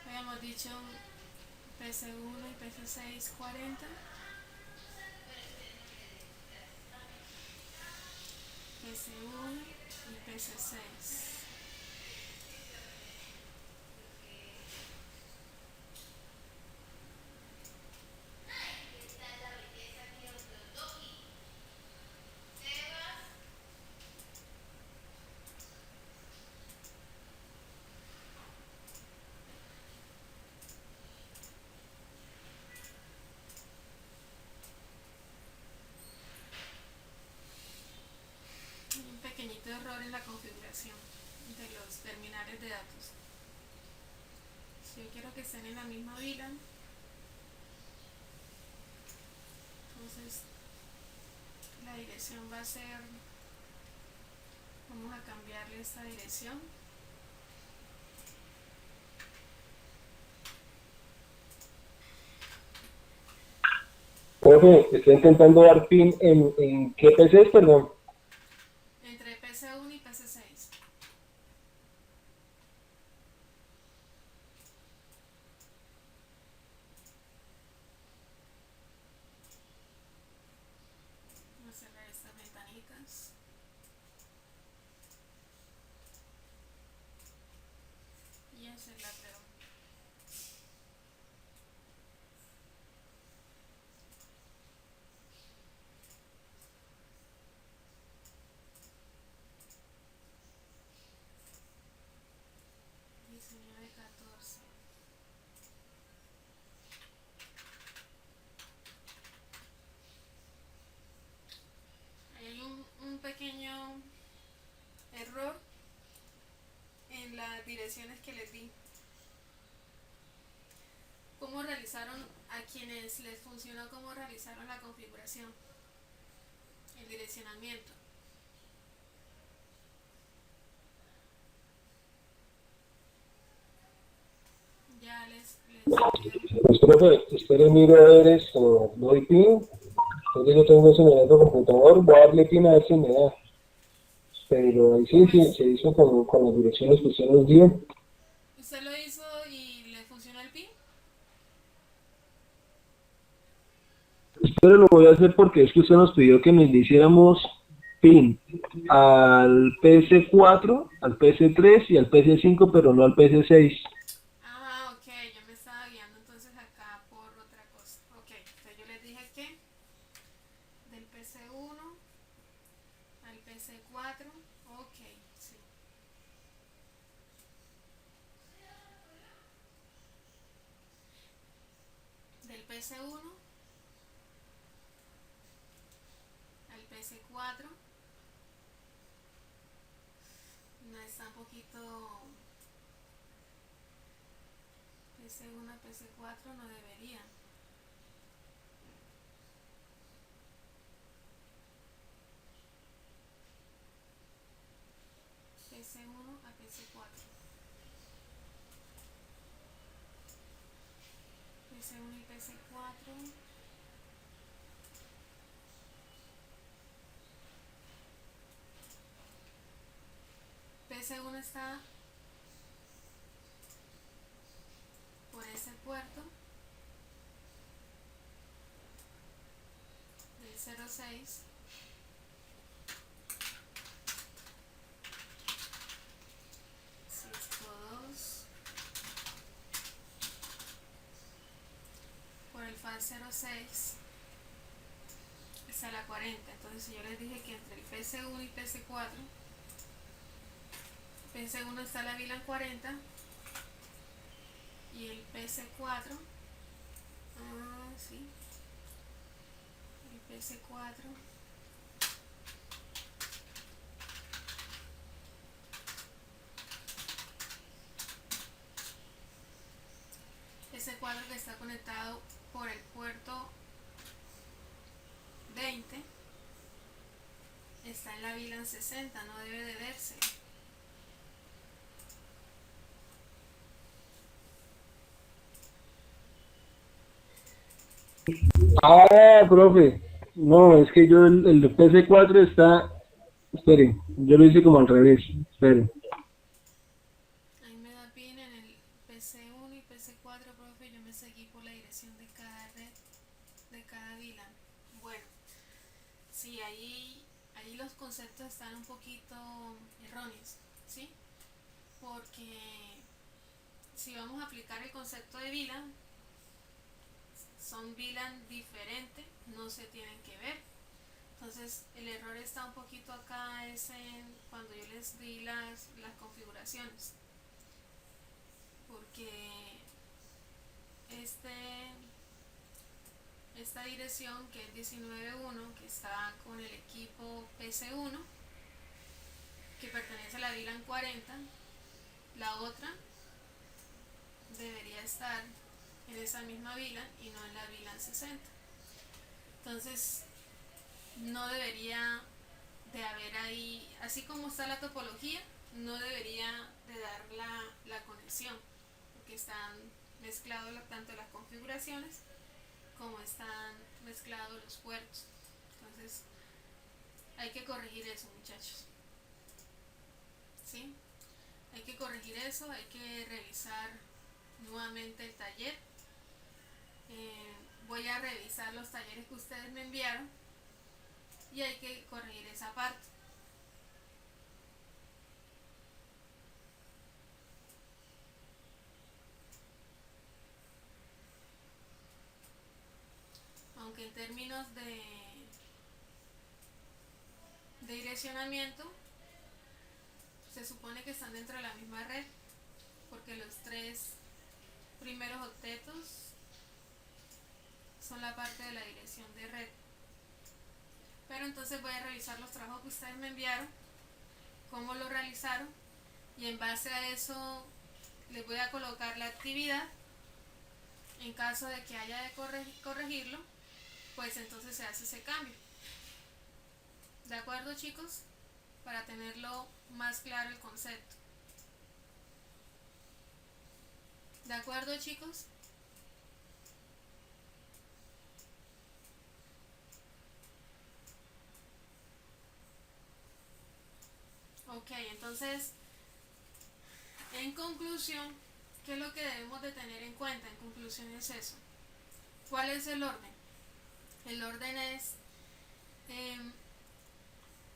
Habíamos dicho PC1 y PC6, 40. PC1 y PC6. Un pequeñito error en la configuración de los terminales de datos. Si yo quiero que estén en la misma VLAN, entonces la dirección va a ser, vamos a cambiarle esta dirección. Profe, estoy intentando dar pin en qué PC es, perdón. Entre PC1 y PC6. Vamos a cerrar estas ventanitas. Y hacer la pregunta. Hay un pequeño error en las direcciones que les di. ¿Cómo realizaron a quienes les funcionó, cómo realizaron la configuración? El direccionamiento. Ya les Pues, profe, espere, miro a ver esto, doy pin. Entonces yo tengo ese en el otro computador, voy a darle pin a ver si me da. Pero ahí sí, sí, pues, se hizo con las direcciones que usted nos dio. ¿usted lo hizo y le funcionó el PIN? Pero lo voy a hacer porque es que usted nos pidió que nos hiciéramos pin al PS4, al PS3 y al PS5, pero no al PS6. Ah, ok, yo me estaba guiando entonces acá por otra cosa. Ok, entonces yo les dije que del PC1 al PC4, ok, sí. Del PC1 al PC4, no está un poquito, PC1 al PC4 no debería. PC1 a PC4. PC1 y PC4. PC1 está por ese puerto del 06. Cisco 2 por el FAT 06 está la 40. Entonces si yo les dije que entre el PC1 y PC4, PC1 está la VLAN 40 y el PC4, sí, el PC4 ese cuadro que está conectado por el puerto 20 está en la VLAN 60, no debe de verse. Ah, profe. No, es que yo el PC4 está... Espere, yo lo hice como al revés. Espere. Ahí me da pin en el PC1 y PC4, profe, yo me seguí por la dirección de cada red, de cada VLAN. Bueno, sí, ahí los conceptos están un poquito erróneos, ¿sí? Porque si vamos a aplicar el concepto de VLAN, son VLAN diferentes, no se tienen que ver. Entonces el error está un poquito acá, es en cuando yo les di las configuraciones, porque esta dirección que es 19.1, que está con el equipo PC1, que pertenece a la VLAN 40, la otra debería estar en esa misma VLAN y no en la VLAN 60. Entonces no debería de haber ahí, así como está la topología, no debería de dar la conexión, porque están mezclados tanto las configuraciones como están mezclados los puertos. Entonces hay que corregir eso, muchachos, ¿sí? Hay que corregir eso, hay que revisar nuevamente el taller. Voy a revisar los talleres que ustedes me enviaron y hay que corregir esa parte. Aunque en términos de direccionamiento se supone que están dentro de la misma red, porque los tres primeros octetos son la parte de la dirección de red. Pero entonces voy a revisar los trabajos que ustedes me enviaron, cómo lo realizaron, y en base a eso les voy a colocar la actividad. En caso de que haya de corregirlo, pues entonces se hace ese cambio. ¿De acuerdo, chicos? Para tenerlo más claro el concepto. ¿De acuerdo, chicos? Ok, entonces, en conclusión, ¿qué es lo que debemos de tener en cuenta? En conclusión es eso. ¿Cuál es el orden? El orden es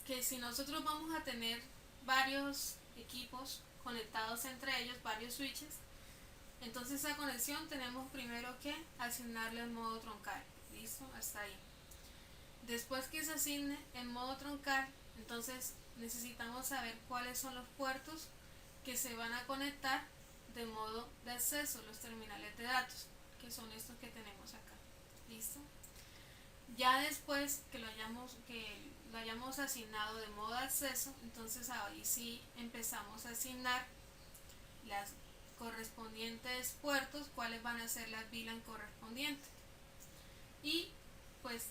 que si nosotros vamos a tener varios equipos conectados entre ellos, varios switches, entonces esa conexión tenemos primero que asignarle el modo troncal. ¿Listo? Hasta ahí. Después que se asigne el modo troncal, entonces necesitamos saber cuáles son los puertos que se van a conectar de modo de acceso, los terminales de datos, que son estos que tenemos acá. ¿Listo? Ya después que lo hayamos asignado de modo de acceso, entonces ahí sí empezamos a asignar las correspondientes puertos, cuáles van a ser las VLAN correspondientes. Y pues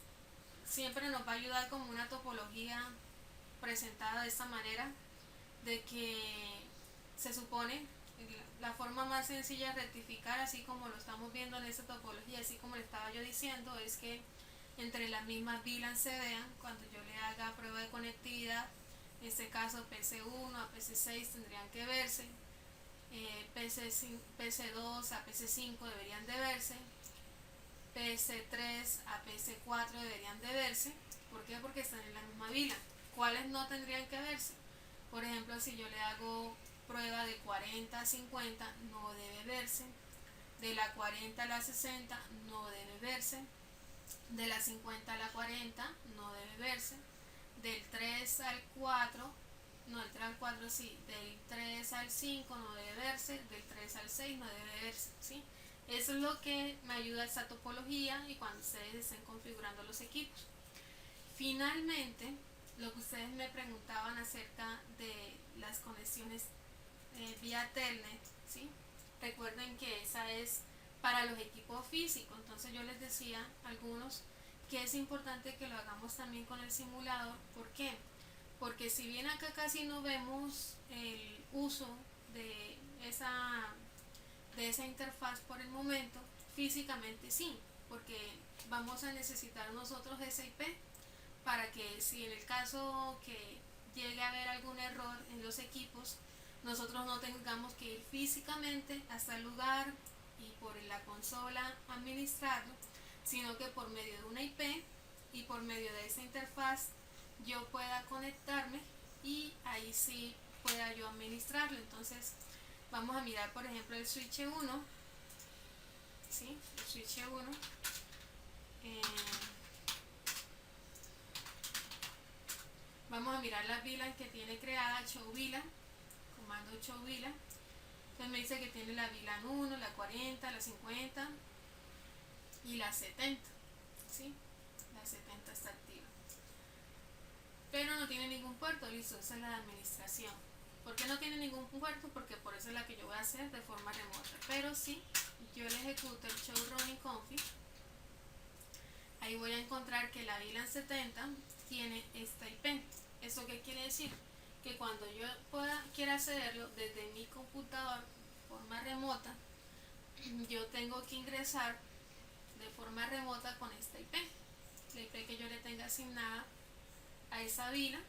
siempre nos va a ayudar como una topología presentada de esta manera, de que se supone la forma más sencilla de rectificar, así como lo estamos viendo en esta topología, así como le estaba yo diciendo, es que entre las mismas VLAN se vean cuando yo le haga prueba de conectividad. En este caso PC1 a PC6 tendrían que verse, PC2 a PC5 deberían de verse, PC3 a PC4 deberían de verse. ¿Por qué? Porque están en la misma VLAN. ¿Cuáles no tendrían que verse? Por ejemplo, si yo le hago prueba de 40 a 50, no debe verse. De la 40 a la 60 no debe verse. De la 50 a la 40 no debe verse. Del 3 al 4, no, del 3 al 4 sí, del 3 al 5 no debe verse, del 3 al 6 no debe verse, ¿sí? Eso es lo que me ayuda a esta topología y cuando ustedes estén configurando los equipos. Finalmente, lo que ustedes me preguntaban acerca de las conexiones vía Telnet, ¿sí? Recuerden que esa es para los equipos físicos, entonces yo les decía a algunos que es importante que lo hagamos también con el simulador. ¿Por qué? Porque si bien acá casi no vemos el uso de esa interfaz por el momento, físicamente sí, porque vamos a necesitar nosotros esa IP para que si en el caso que llegue a haber algún error en los equipos, nosotros no tengamos que ir físicamente hasta el lugar y por la consola administrarlo, sino que por medio de una IP y por medio de esa interfaz yo pueda conectarme y ahí sí pueda yo administrarlo. Entonces vamos a mirar por ejemplo el switch 1, ¿sí? El switch 1 vamos a mirar la VLAN que tiene creada, show VLAN, comando show VLAN. Entonces me dice que tiene la VLAN 1, la 40, la 50 y la 70, ¿sí? La 70 está activa, pero no tiene ningún puerto. Listo, esa es la de administración. ¿Por qué no tiene ningún puerto? Porque por eso es la que yo voy a hacer de forma remota. Pero si yo le ejecuto el show running config, ahí voy a encontrar que la VLAN 70 tiene esta IP. ¿Eso qué quiere decir? Que cuando yo quiera accederlo desde mi computador de forma remota, yo tengo que ingresar de forma remota con esta IP, la IP que yo le tenga asignada a esa VLAN,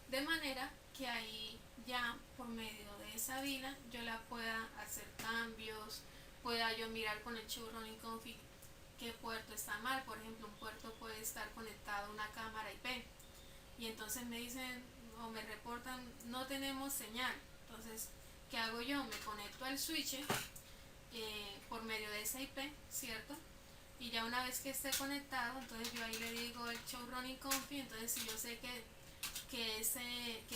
de manera que ahí ya por medio de esa VLAN yo la pueda hacer cambios, pueda yo mirar con el show running config qué puerto está mal. Por ejemplo, un puerto puede estar conectado a una cámara IP y entonces me dicen o me reportan no tenemos señal. Entonces, ¿qué hago yo? Me conecto al switch por medio de esa IP, ¿cierto? Y ya una vez que esté conectado, entonces yo ahí le digo el show running config. Entonces si yo sé que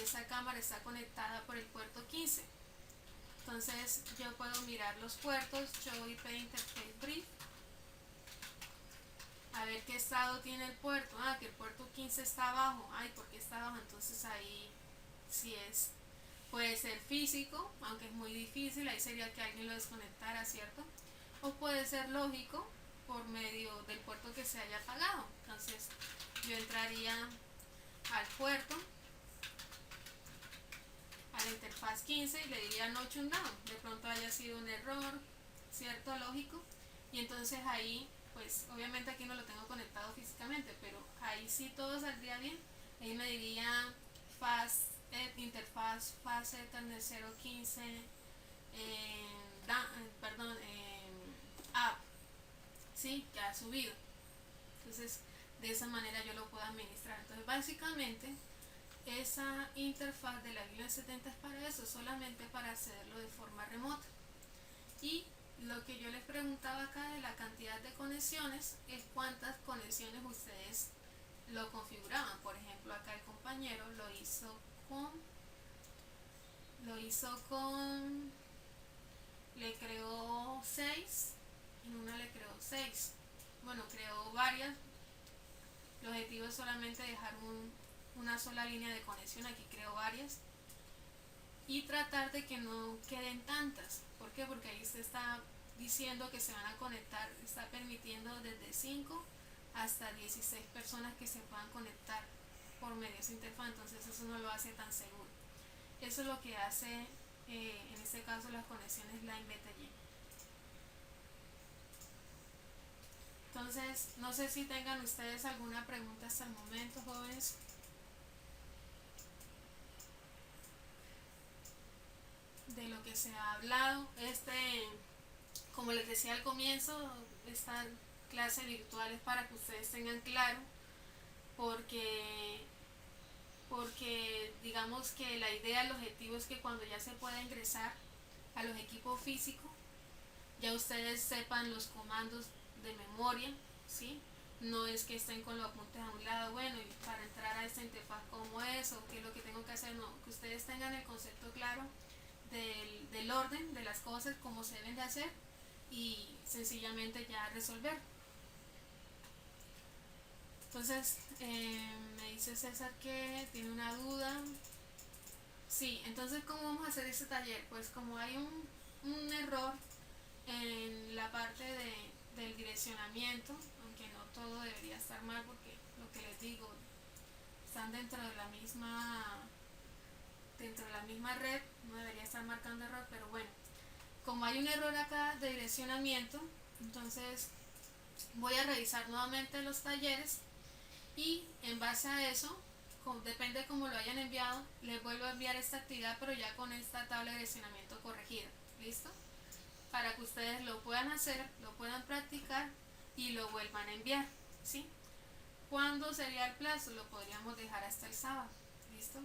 esa cámara está conectada por el puerto 15, entonces yo puedo mirar los puertos, show IP interface brief, a ver qué estado tiene el puerto. Que el puerto 15 está abajo. ¿Por qué está abajo? Entonces ahí sí puede ser físico, aunque es muy difícil, ahí sería que alguien lo desconectara, ¿cierto? O puede ser lógico por medio del puerto que se haya apagado. Entonces yo entraría al puerto, a la interfaz 15 y le diría no shutdown, de pronto haya sido un error, ¿cierto? Lógico. Y entonces ahí, pues obviamente aquí no lo tengo conectado físicamente, pero ahí sí todo saldría bien. Ahí me diría interfaz fase Ethernet 015 app, ¿sí? Que ha subido. Entonces de esa manera yo lo puedo administrar. Entonces básicamente esa interfaz de la VLAN 70 es para eso, solamente para hacerlo de forma remota. Y lo que yo les preguntaba acá de la cantidad de conexiones es cuántas conexiones ustedes lo configuraban. Por ejemplo, acá el compañero lo hizo con le creó 6, en una le creó 6, bueno, creó varias. El objetivo es solamente dejar una sola línea de conexión. Aquí creo varias y tratar de que no queden tantas. ¿Por qué? Porque ahí se está diciendo que se van a conectar, está permitiendo desde 5 hasta 16 personas que se puedan conectar por medio de esa interfaz. Entonces eso no lo hace tan seguro. Eso es lo que hace, en este caso, las conexiones line BTY. Entonces, no sé si tengan ustedes alguna pregunta hasta el momento, jóvenes. De lo que se ha hablado, como les decía al comienzo, esta clase virtual es para que ustedes tengan claro, porque digamos que la idea, el objetivo es que cuando ya se pueda ingresar a los equipos físicos, ya ustedes sepan los comandos de memoria, ¿sí? No es que estén con los apuntes a un lado, bueno, y para entrar a esta interfaz, ¿cómo es? O qué es lo que tengo que hacer, no, que ustedes tengan el concepto claro del orden de las cosas, cómo se deben de hacer, y sencillamente ya resolver. Entonces, me dice César que tiene una duda. Sí, entonces, ¿cómo vamos a hacer ese taller? Pues como hay un error en la parte del direccionamiento, aunque no todo debería estar mal, porque lo que les digo, están dentro de la misma red, no debería estar marcando error, pero bueno, como hay un error acá de direccionamiento, entonces voy a revisar nuevamente los talleres y en base a eso, depende de cómo lo hayan enviado, les vuelvo a enviar esta actividad, pero ya con esta tabla de direccionamiento corregida. ¿Listo? Para que ustedes lo puedan hacer, lo puedan practicar y lo vuelvan a enviar. ¿Sí? ¿Cuándo sería el plazo? Lo podríamos dejar hasta el sábado. ¿Listo?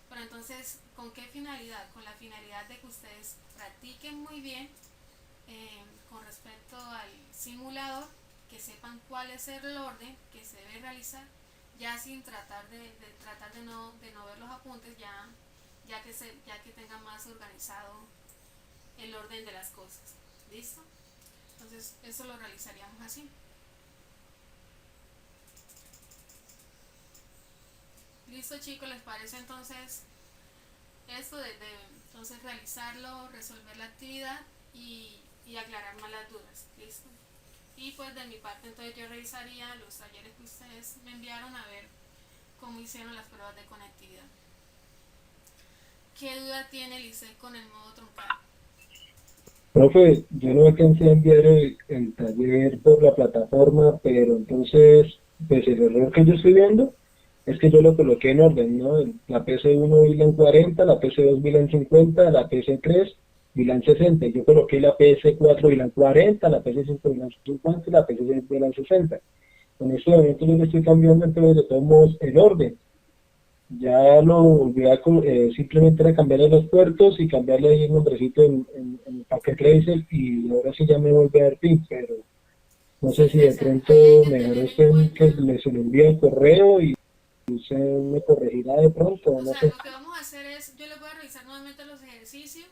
Pero entonces, ¿con qué finalidad? Con la finalidad de que ustedes practiquen muy bien con respecto al simulador, que sepan cuál es el orden que se debe realizar, ya sin tratar de no ver los apuntes, ya que tengan más organizado el orden de las cosas. ¿Listo? Entonces eso lo realizaríamos así. ¿Listo, chicos? ¿Les parece entonces esto de entonces realizarlo, resolver la actividad y aclarar más las dudas? ¿Listo? Y pues de mi parte entonces yo revisaría los talleres que ustedes me enviaron a ver cómo hicieron las pruebas de conectividad. ¿Qué duda tiene Lice con el modo truncado? Profe, yo no alcancé a enviar el taller por la plataforma, pero entonces, pues el error que yo estoy viendo es que yo lo coloqué en orden, ¿no? La PC1 VLAN 40, la PC2 VLAN 50, la PC3 VLAN 60. Yo coloqué la PC4 VLAN 40, la PC5 VLAN 50 y la PC6 VLAN 60. En este momento yo le estoy cambiando entonces de todos modos el orden. Ya lo volví a simplemente era cambiarle los puertos y cambiarle ahí el nombrecito en Packet Tracer y ahora sí ya me vuelve a dar PIN, pero no sé Sí, si de César, pronto ahí hay que mejor tener es en cuenta. que se lo envíe el correo y usted me corregirá de pronto, O no sea, sé. lo que vamos a hacer es, yo les voy a revisar nuevamente los ejercicios.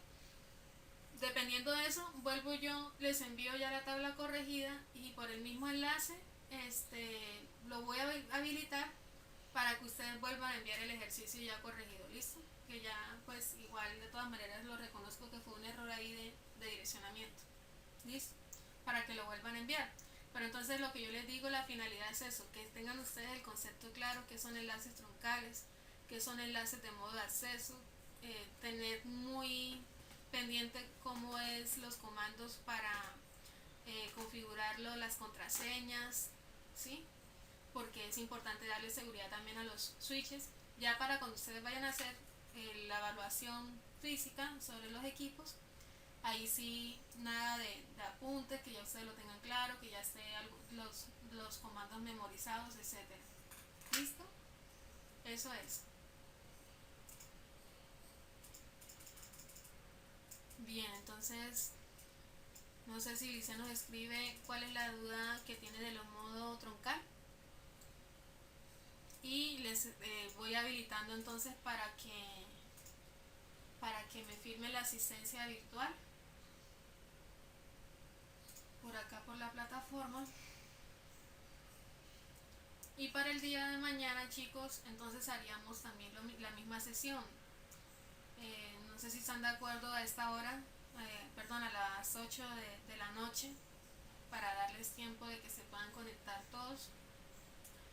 Dependiendo de eso, vuelvo yo, les envío ya la tabla corregida y por el mismo enlace lo voy a habilitar para que ustedes vuelvan a enviar el ejercicio ya corregido. ¿Listo? Que ya, pues igual de todas maneras lo reconozco que fue un error ahí de direccionamiento. ¿Listo? Para que lo vuelvan a enviar. Pero entonces lo que yo les digo, la finalidad es eso, que tengan ustedes el concepto claro, que son enlaces troncales, que son enlaces de modo de acceso, tener muy pendiente cómo es los comandos para configurarlo, las contraseñas, ¿sí? Porque es importante darle seguridad también a los switches, ya para cuando ustedes vayan a hacer la evaluación física sobre los equipos, ahí sí nada de apuntes, que ya ustedes lo tengan claro, que ya estén los comandos memorizados, etcétera. ¿Listo? Eso es. Bien, entonces no sé si Lice nos escribe cuál es la duda que tiene de los modos troncal. Y les voy habilitando entonces para que me firme la asistencia virtual por acá por la plataforma. Y para el día de mañana, chicos, entonces haríamos también la misma sesión. No sé si están de acuerdo a esta hora, perdón, a las 8 de la noche, para darles tiempo de que se puedan conectar todos,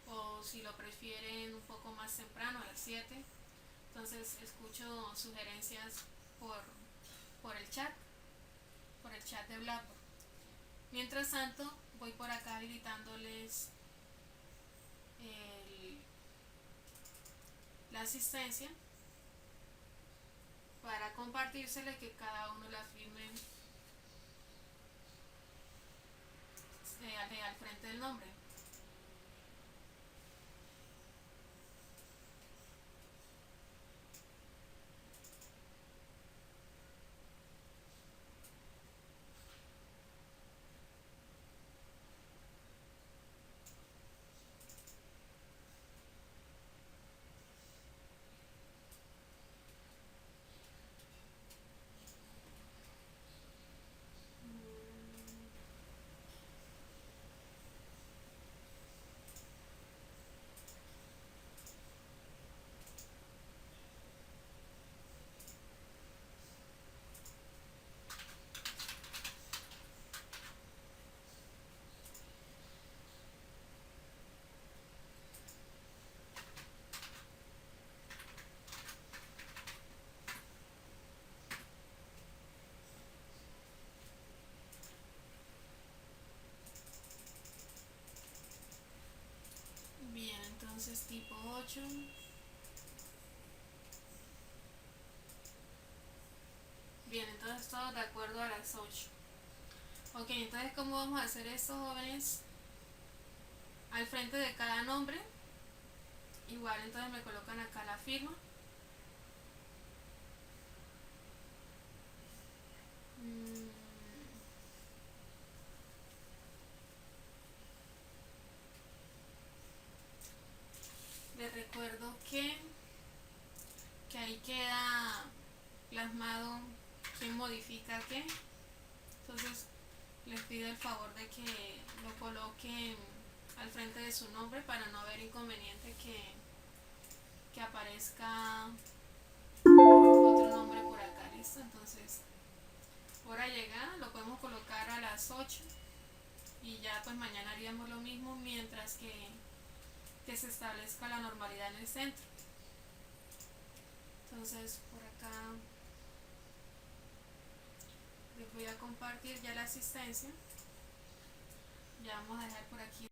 o si lo prefieren un poco más temprano, a las 7. Entonces escucho sugerencias por el chat, de Blackboard. Mientras tanto, voy por acá habilitándoles la asistencia para compartírsela y que cada uno la firme al frente del nombre. Bien, entonces tipo 8. Bien, entonces todo de acuerdo a las 8. Ok, entonces ¿cómo vamos a hacer estos jóvenes? Al frente de cada nombre, igual entonces me colocan acá la firma. Les recuerdo que ahí queda plasmado quién modifica qué. Entonces les pido el favor de que lo coloquen al frente de su nombre para no haber inconveniente que aparezca otro nombre por acá. ¿Listo? Entonces, hora llegada lo podemos colocar a las 8 y ya pues mañana haríamos lo mismo mientras que se establezca la normalidad en el centro. Entonces por acá les voy a compartir ya la asistencia. Ya vamos a dejar por aquí